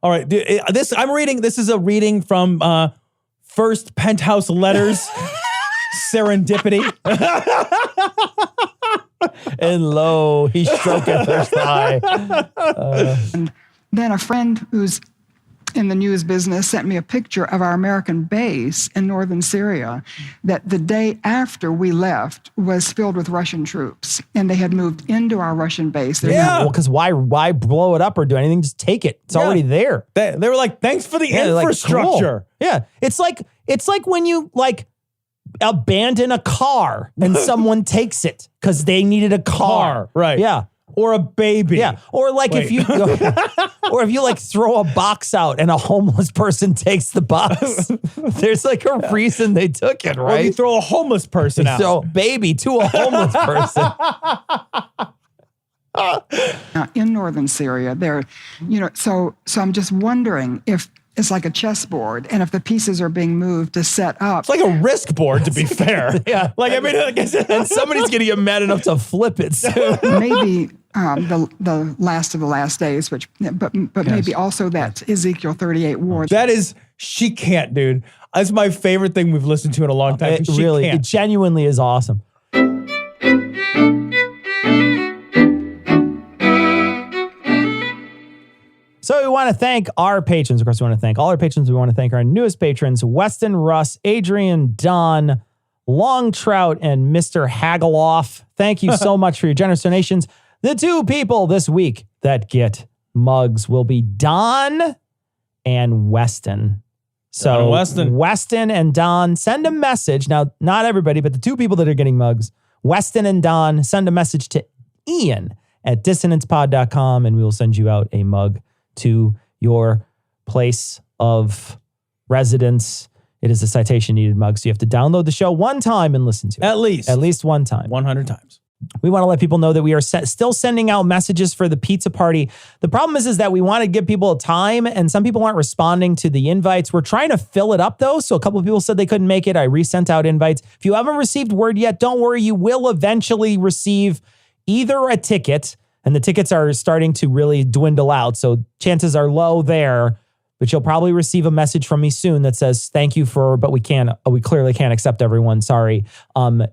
[SPEAKER 2] All right, this is a reading from First Penthouse Letters, Serendipity.
[SPEAKER 3] And lo, he stroketh her thigh.
[SPEAKER 19] And then a friend who's in the news business sent me a picture of our American base in northern Syria that the day after we left was filled with Russian troops, and they had moved into our Russian base.
[SPEAKER 3] Well, because why blow it up or do anything? Just take it. It's already there.
[SPEAKER 2] They were like, thanks for the infrastructure.
[SPEAKER 3] Like, cool. Yeah, it's like when you like abandon a car and someone takes it because they needed a car.
[SPEAKER 2] Right?
[SPEAKER 3] Yeah.
[SPEAKER 2] Or a baby.
[SPEAKER 3] Yeah. Or like if you like throw a box out and a homeless person takes the box. There's like a reason they took it, right?
[SPEAKER 2] Or you throw a homeless person out.
[SPEAKER 3] So baby to a homeless person.
[SPEAKER 19] In northern Syria, so I'm just wondering if it's like a chessboard, and if the pieces are being moved to set up.
[SPEAKER 2] It's like a risk board, to be fair.
[SPEAKER 3] Yeah.
[SPEAKER 2] Like, I mean,
[SPEAKER 3] and somebody's going to get mad enough to flip it soon.
[SPEAKER 19] Maybe the last of the last days, but maybe also that Ezekiel 38 war.
[SPEAKER 2] That is, she can't, dude. That's my favorite thing we've listened to in a long time.
[SPEAKER 3] It genuinely is awesome. So we want to thank our patrons. Of course, we want to thank all our patrons. We want to thank our newest patrons, Weston, Russ, Adrian, Don, Long Trout, and Mr. Hageloff. Thank you so much for your generous donations. The two people this week that get mugs will be Don and Weston. So Weston and Don, send a message. Now, not everybody, but the two people that are getting mugs, Weston and Don, send a message to Ian at dissonancepod.com and we will send you out a mug to your place of residence. It is a citation needed mug, so you have to download the show one time and listen to it. At least one time.
[SPEAKER 2] 100 times.
[SPEAKER 3] We want to let people know that we are still sending out messages for the pizza party. The problem is that we want to give people time, and some people aren't responding to the invites. We're trying to fill it up, though, so a couple of people said they couldn't make it. I resent out invites. If you haven't received word yet, don't worry. You will eventually receive either a ticket, and the tickets are starting to really dwindle out, so chances are low there. But you'll probably receive a message from me soon that says, thank you but we clearly can't accept everyone. Sorry.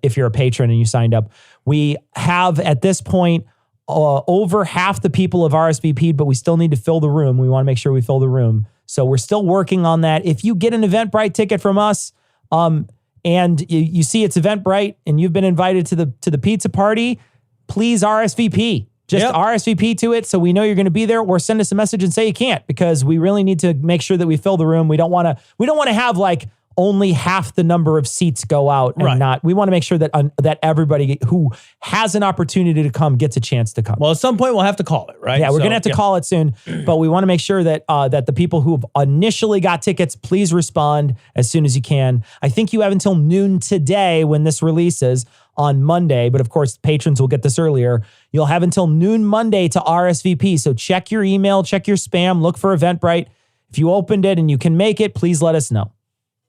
[SPEAKER 3] If you're a patron and you signed up. We have at this point over half the people have RSVP'd, but we still need to fill the room. We want to make sure we fill the room. So we're still working on that. If you get an Eventbrite ticket from us, and you see it's Eventbrite and you've been invited to the pizza party, please RSVP. Just RSVP to it so we know you're going to be there, or send us a message and say you can't, because we really need to make sure that we fill the room. We don't want to have like only half the number of seats go out and not. We want to make sure that that everybody who has an opportunity to come gets a chance to come.
[SPEAKER 2] Well, at some point we'll have to call it, right?
[SPEAKER 3] Yeah, we're gonna have to call it soon, but we want to make sure that that the people who initially got tickets, please respond as soon as you can. I think you have until noon today when this releases on Monday, but of course patrons will get this earlier. You'll have until noon Monday to RSVP. So check your email, check your spam, look for Eventbrite. If you opened it and you can make it, please let us know.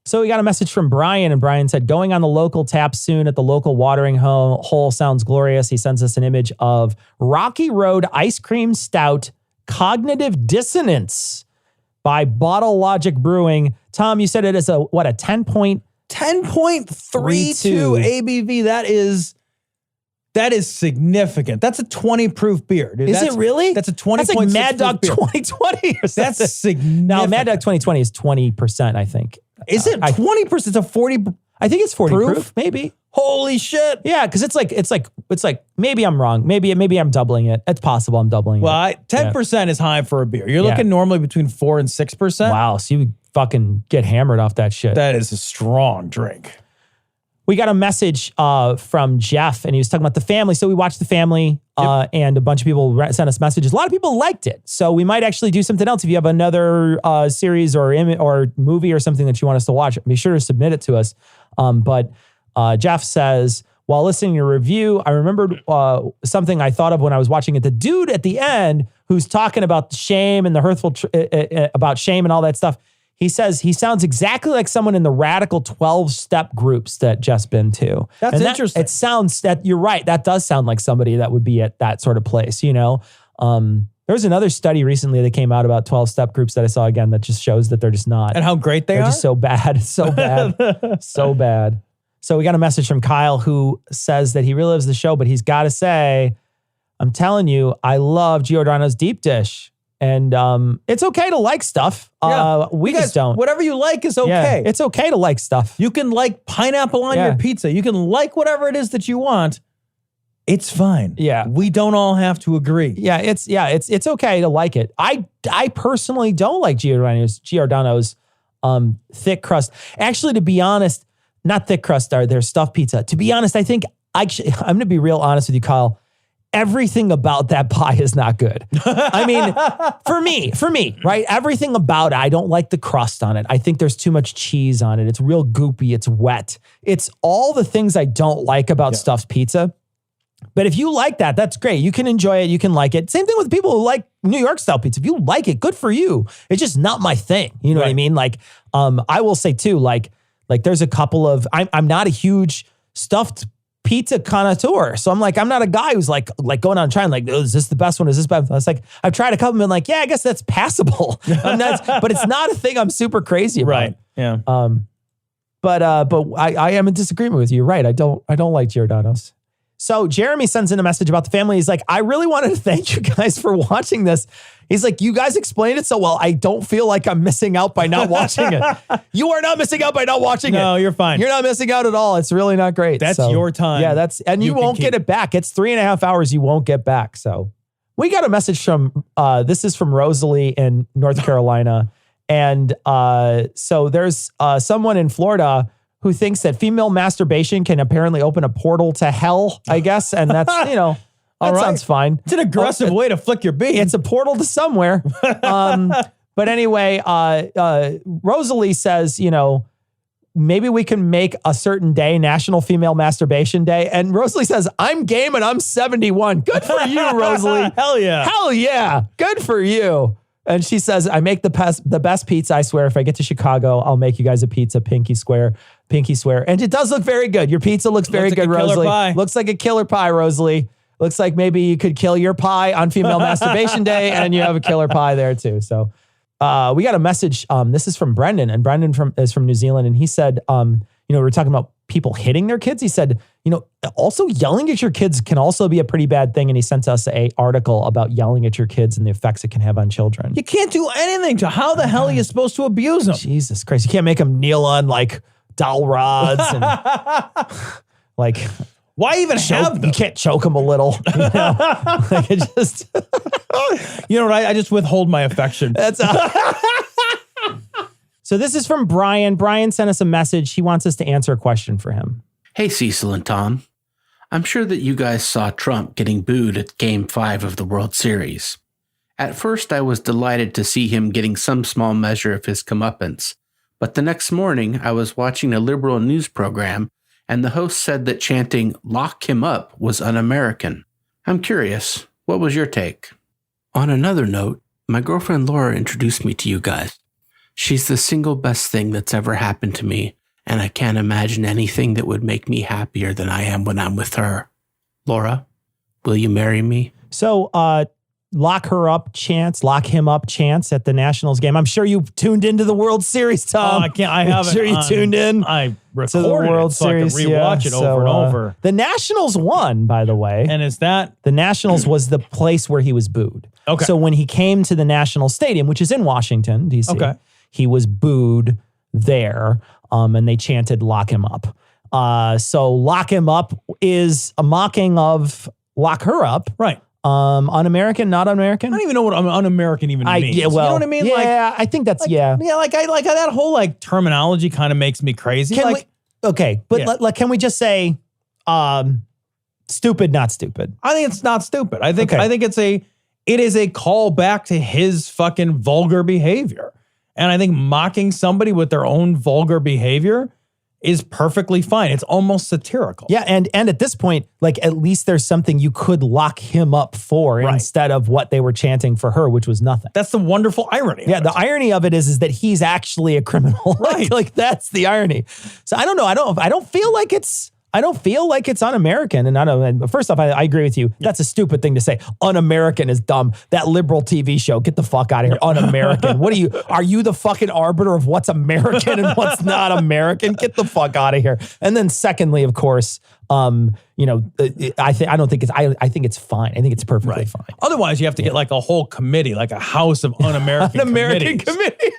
[SPEAKER 3] So we got a message from Brian, and Brian said, going on the local tap soon at the local watering hole sounds glorious. He sends us an image of Rocky Road Ice Cream Stout Cognitive Dissonance by Bottle Logic Brewing. Tom, you said it is a 10.32
[SPEAKER 2] ABV. That is significant. That's a 20 proof beer, dude.
[SPEAKER 3] Is it really?
[SPEAKER 2] That's a 20.
[SPEAKER 3] That's like Mad Dog 2020 or something.
[SPEAKER 2] That's significant.
[SPEAKER 3] Now, Mad Dog 2020 is 20%, I think.
[SPEAKER 2] Is it 20%? It's a 40.
[SPEAKER 3] I think it's 40 proof, maybe.
[SPEAKER 2] Holy shit!
[SPEAKER 3] Yeah, because it's like maybe I'm wrong. Maybe I'm doubling it. It's possible I'm doubling it.
[SPEAKER 2] Well, 10% is high for a beer. You're looking normally between 4 and 6%.
[SPEAKER 3] Wow, so you fucking get hammered off that shit.
[SPEAKER 2] That is a strong drink.
[SPEAKER 3] We got a message from Jeff, and he was talking about The Family. So we watched The Family, and a bunch of people sent us messages. A lot of people liked it. So we might actually do something else. If you have another series or movie or something that you want us to watch, be sure to submit it to us. But Jeff says, while listening to your review, I remembered something I thought of when I was watching it. The dude at the end who's talking about shame and the hurtful, about shame and all that stuff, he says he sounds exactly like someone in the radical 12-step groups that Jeff's been to.
[SPEAKER 2] That's interesting.
[SPEAKER 3] It sounds that you're right. That does sound like somebody that would be at that sort of place, you know? There was another study recently that came out about 12-step groups that I saw again that just shows that they're just not.
[SPEAKER 2] And how great they're
[SPEAKER 3] just so bad. It's so bad. So bad. So we got a message from Kyle who says that he really loves the show, but he's got to say, I'm telling you, I love Giordano's deep dish. And it's okay to like stuff. We just don't.
[SPEAKER 2] Whatever you like is okay.
[SPEAKER 3] Yeah, it's okay to like stuff.
[SPEAKER 2] You can like pineapple on your pizza. You can like whatever it is that you want. It's fine.
[SPEAKER 3] Yeah.
[SPEAKER 2] We don't all have to agree.
[SPEAKER 3] Yeah, it's okay to like it. I personally don't like Giordano's thick crust. Actually, to be honest, not thick crust, their stuffed pizza. To be honest, I think I'm going to be real honest with you, Kyle. Everything about that pie is not good. I mean, for me, right? Everything about it, I don't like the crust on it. I think there's too much cheese on it. It's real goopy. It's wet. It's all the things I don't like about stuffed pizza. But if you like that, that's great. You can enjoy it. You can like it. Same thing with people who like New York style pizza. If you like it, good for you. It's just not my thing. You know what I mean? Like, I will say too, like there's a couple of, I'm not a huge stuffed pizza connoisseur. So I'm not a guy who's like going on trying oh, is this the best one? Is this best? I was like, I've tried a couple and been like, yeah, I guess that's passable. But it's not a thing I'm super crazy about.
[SPEAKER 2] Right. Yeah.
[SPEAKER 3] But I am in disagreement with you. You're right. I don't like Giordano's. So Jeremy sends in a message about The Family. He's like, I really wanted to thank you guys for watching this. He's like, you guys explained it so well. I don't feel like I'm missing out by not watching it. You are not missing out by not watching it.
[SPEAKER 2] No, you're fine.
[SPEAKER 3] You're not missing out at all. It's really not great.
[SPEAKER 2] That's your time.
[SPEAKER 3] Yeah, and you won't get it back. It's 3.5 hours you won't get back. So we got a message from, this is from Rosalie in North Carolina. And so there's someone in Florida who thinks that female masturbation can apparently open a portal to hell, I guess. And that's, that sounds fine.
[SPEAKER 2] It's an aggressive way to flick your bean.
[SPEAKER 3] It's a portal to somewhere. But anyway, Rosalie says, maybe we can make a certain day National Female Masturbation Day. And Rosalie says, I'm game and I'm 71. Good for you, Rosalie.
[SPEAKER 2] Hell yeah.
[SPEAKER 3] Hell yeah. Good for you. And she says, I make the best pizza, I swear. If I get to Chicago, I'll make you guys a pizza, pinky swear. And it does look very good. Your pizza looks very good, Rosalie.
[SPEAKER 2] Pie.
[SPEAKER 3] Looks like a killer pie, Rosalie. Looks like maybe you could kill your pie on Female Masturbation Day, and you have a killer pie there too. So we got a message. This is from Brendan, and Brendan is from New Zealand. And he said, we were talking about people hitting their kids. He said, also yelling at your kids can also be a pretty bad thing. And he sent us an article about yelling at your kids and the effects it can have on children.
[SPEAKER 2] You can't do anything to how the hell are you supposed to abuse them?
[SPEAKER 3] Jesus Christ. You can't make them kneel on dowel rods and
[SPEAKER 2] why even have them?
[SPEAKER 3] You can't choke them a little. It just,
[SPEAKER 2] you know what? I just withhold my affection.
[SPEAKER 3] That's So this is from Brian. Brian sent us a message. He wants us to answer a question for him.
[SPEAKER 20] Hey, Cecil and Tom. I'm sure that you guys saw Trump getting booed at Game 5 of the World Series. At first, I was delighted to see him getting some small measure of his comeuppance. But the next morning, I was watching a liberal news program, and the host said that chanting, "Lock him up," was un-American. I'm curious, what was your take? On another note, my girlfriend Laura introduced me to you guys. She's the single best thing that's ever happened to me, and I can't imagine anything that would make me happier than I am when I'm with her. Laura, will you marry me?
[SPEAKER 3] So, lock her up chance, lock him up chance at the Nationals game. I'm sure you tuned into the World Series, Tom.
[SPEAKER 2] I haven't.
[SPEAKER 3] I'm sure you tuned in.
[SPEAKER 2] I recorded
[SPEAKER 3] to the World
[SPEAKER 2] it so
[SPEAKER 3] Series.
[SPEAKER 2] I could rewatch it over and over.
[SPEAKER 3] The Nationals won, by the way.
[SPEAKER 2] And is that?
[SPEAKER 3] The Nationals was the place where he was booed.
[SPEAKER 2] Okay.
[SPEAKER 3] So when he came to the National Stadium, which is in Washington, D.C., he was booed there, and they chanted, "Lock him up." So lock him up is a mocking of lock her up.
[SPEAKER 2] Right.
[SPEAKER 3] Un-American, not un-American?
[SPEAKER 2] I don't even know what un-American even means.
[SPEAKER 3] Yeah, well,
[SPEAKER 2] you know what I mean?
[SPEAKER 3] Yeah, I think that's,
[SPEAKER 2] Yeah, like that whole like terminology kind of makes me crazy.
[SPEAKER 3] Can we just say stupid, not stupid?
[SPEAKER 2] I think it's not stupid. I think it is a call back to his fucking vulgar behavior. And I think mocking somebody with their own vulgar behavior is perfectly fine. It's almost satirical.
[SPEAKER 3] Yeah, and at this point, like at least there's something you could lock him up for instead of what they were chanting for her, which was nothing.
[SPEAKER 2] That's the wonderful irony.
[SPEAKER 3] Yeah, the irony of it is that he's actually a criminal.
[SPEAKER 2] Right.
[SPEAKER 3] like that's the irony. So I don't know. I don't feel like it's un-American. And first off, I agree with you. That's a stupid thing to say. Un-American is dumb. That liberal TV show, get the fuck out of here. Un-American. Are you the fucking arbiter of what's American and what's not American? Get the fuck out of here. And then secondly, of course, I think it's fine. I think it's perfectly fine.
[SPEAKER 2] Otherwise, you have to get like a whole committee, like a house of un-American
[SPEAKER 3] committee.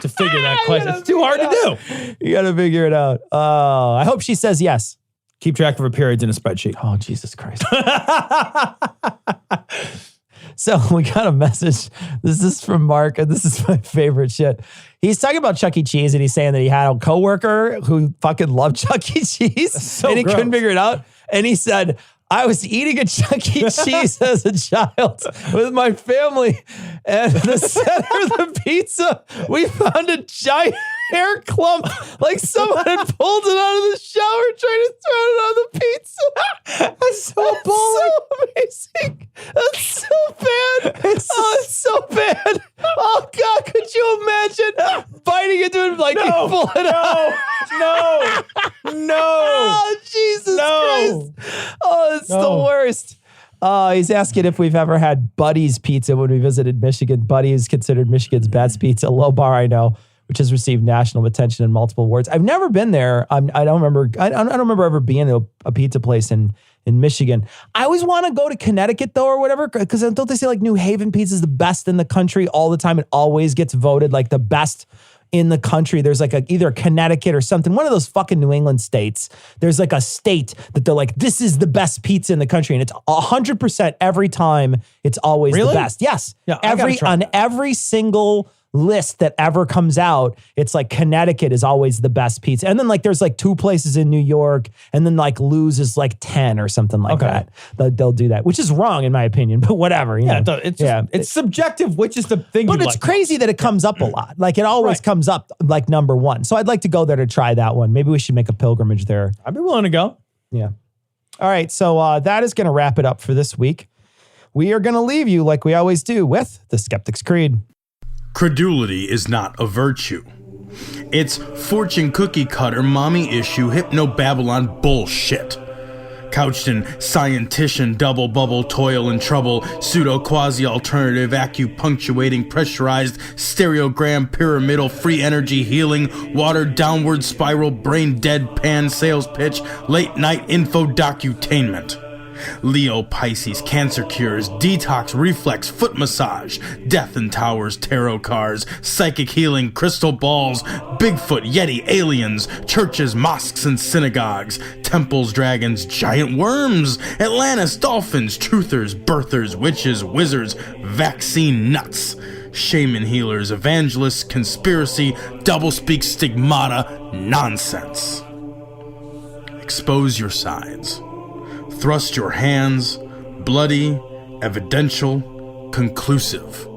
[SPEAKER 2] To figure that question. It's too hard to do.
[SPEAKER 3] You got to figure it out. I hope she says yes.
[SPEAKER 2] Keep track of her periods in a spreadsheet.
[SPEAKER 3] Oh, Jesus Christ. So we got a message. This is from Mark, and this is my favorite shit. He's talking about Chuck E. Cheese, and he's saying that he had a coworker who fucking loved Chuck E. Cheese, and he couldn't figure it out. And he said, "I was eating a Chuck E. Cheese as a child with my family, and the center of the pizza, we found a giant hair clump, like someone had pulled it out of the shower trying to throw it on the pizza." That's so amazing. That's so bad. It's so bad. Oh, God, could you imagine biting into it like you pull it out?
[SPEAKER 2] No.
[SPEAKER 3] Oh, Jesus Christ. Oh, it's the worst. He's asking if we've ever had Buddy's Pizza when we visited Michigan. Buddy is considered Michigan's best pizza, low bar, I know, which has received national attention and multiple awards. I've never been there. I don't remember ever being to a pizza place in Michigan. I always want to go to Connecticut though, or whatever, because don't they say like New Haven pizza is the best in the country all the time? It always gets voted like the best in the country. There's like either Connecticut or something, one of those fucking New England states. There's like a state that they're like, this is the best pizza in the country. And it's 100% every time. It's always the best. Yes.
[SPEAKER 2] Yeah,
[SPEAKER 3] on every single list that ever comes out, it's like Connecticut is always the best pizza. And then like there's like 2 places in New York, and then like Lou's is like 10 or something like that. They'll do that, which is wrong in my opinion, but whatever. You know?
[SPEAKER 2] It's subjective, which is the thing.
[SPEAKER 3] But it's crazy that it comes up a lot. Like it always comes up like number 1. So I'd like to go there to try that one. Maybe we should make a pilgrimage there.
[SPEAKER 2] I'd be willing to go.
[SPEAKER 3] Yeah. All right. So that is going to wrap it up for this week. We are going to leave you like we always do with the Skeptic's Creed.
[SPEAKER 21] Credulity is not a virtue. It's fortune cookie cutter, mommy issue, hypno-Babylon bullshit. Couched in scientician, double bubble, toil and trouble, pseudo quasi-alternative, acupunctuating, pressurized, stereogram, pyramidal, free energy healing, watered downward spiral, brain deadpan sales pitch, late night info docutainment. Leo, Pisces, cancer cures, detox, reflex, foot massage, death in towers, tarot cards, psychic healing, crystal balls, Bigfoot, Yeti, aliens, churches, mosques and synagogues, temples, dragons, giant worms, Atlantis, dolphins, truthers, birthers, witches, wizards, vaccine nuts. shaman healers, evangelists, conspiracy, doublespeak, stigmata, nonsense. Expose your sides. Thrust your hands, bloody, evidential, conclusive.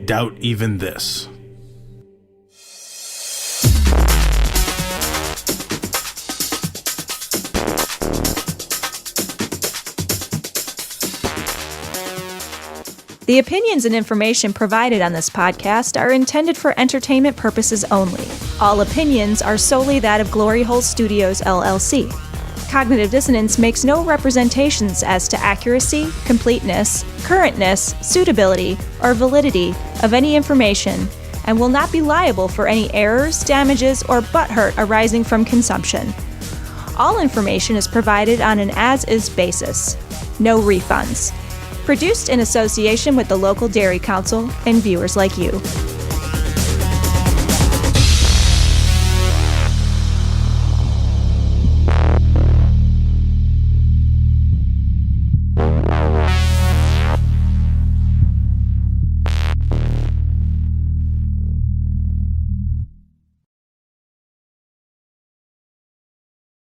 [SPEAKER 21] Doubt even this.
[SPEAKER 1] The opinions and information provided on this podcast are intended for entertainment purposes only. All opinions are solely that of Glory Hole Studios, LLC. Cognitive Dissonance makes no representations as to accuracy, completeness, currentness, suitability, or validity of any information and will not be liable for any errors, damages, or butthurt arising from consumption. All information is provided on an as-is basis. No refunds. Produced in association with the local Dairy Council and viewers like you.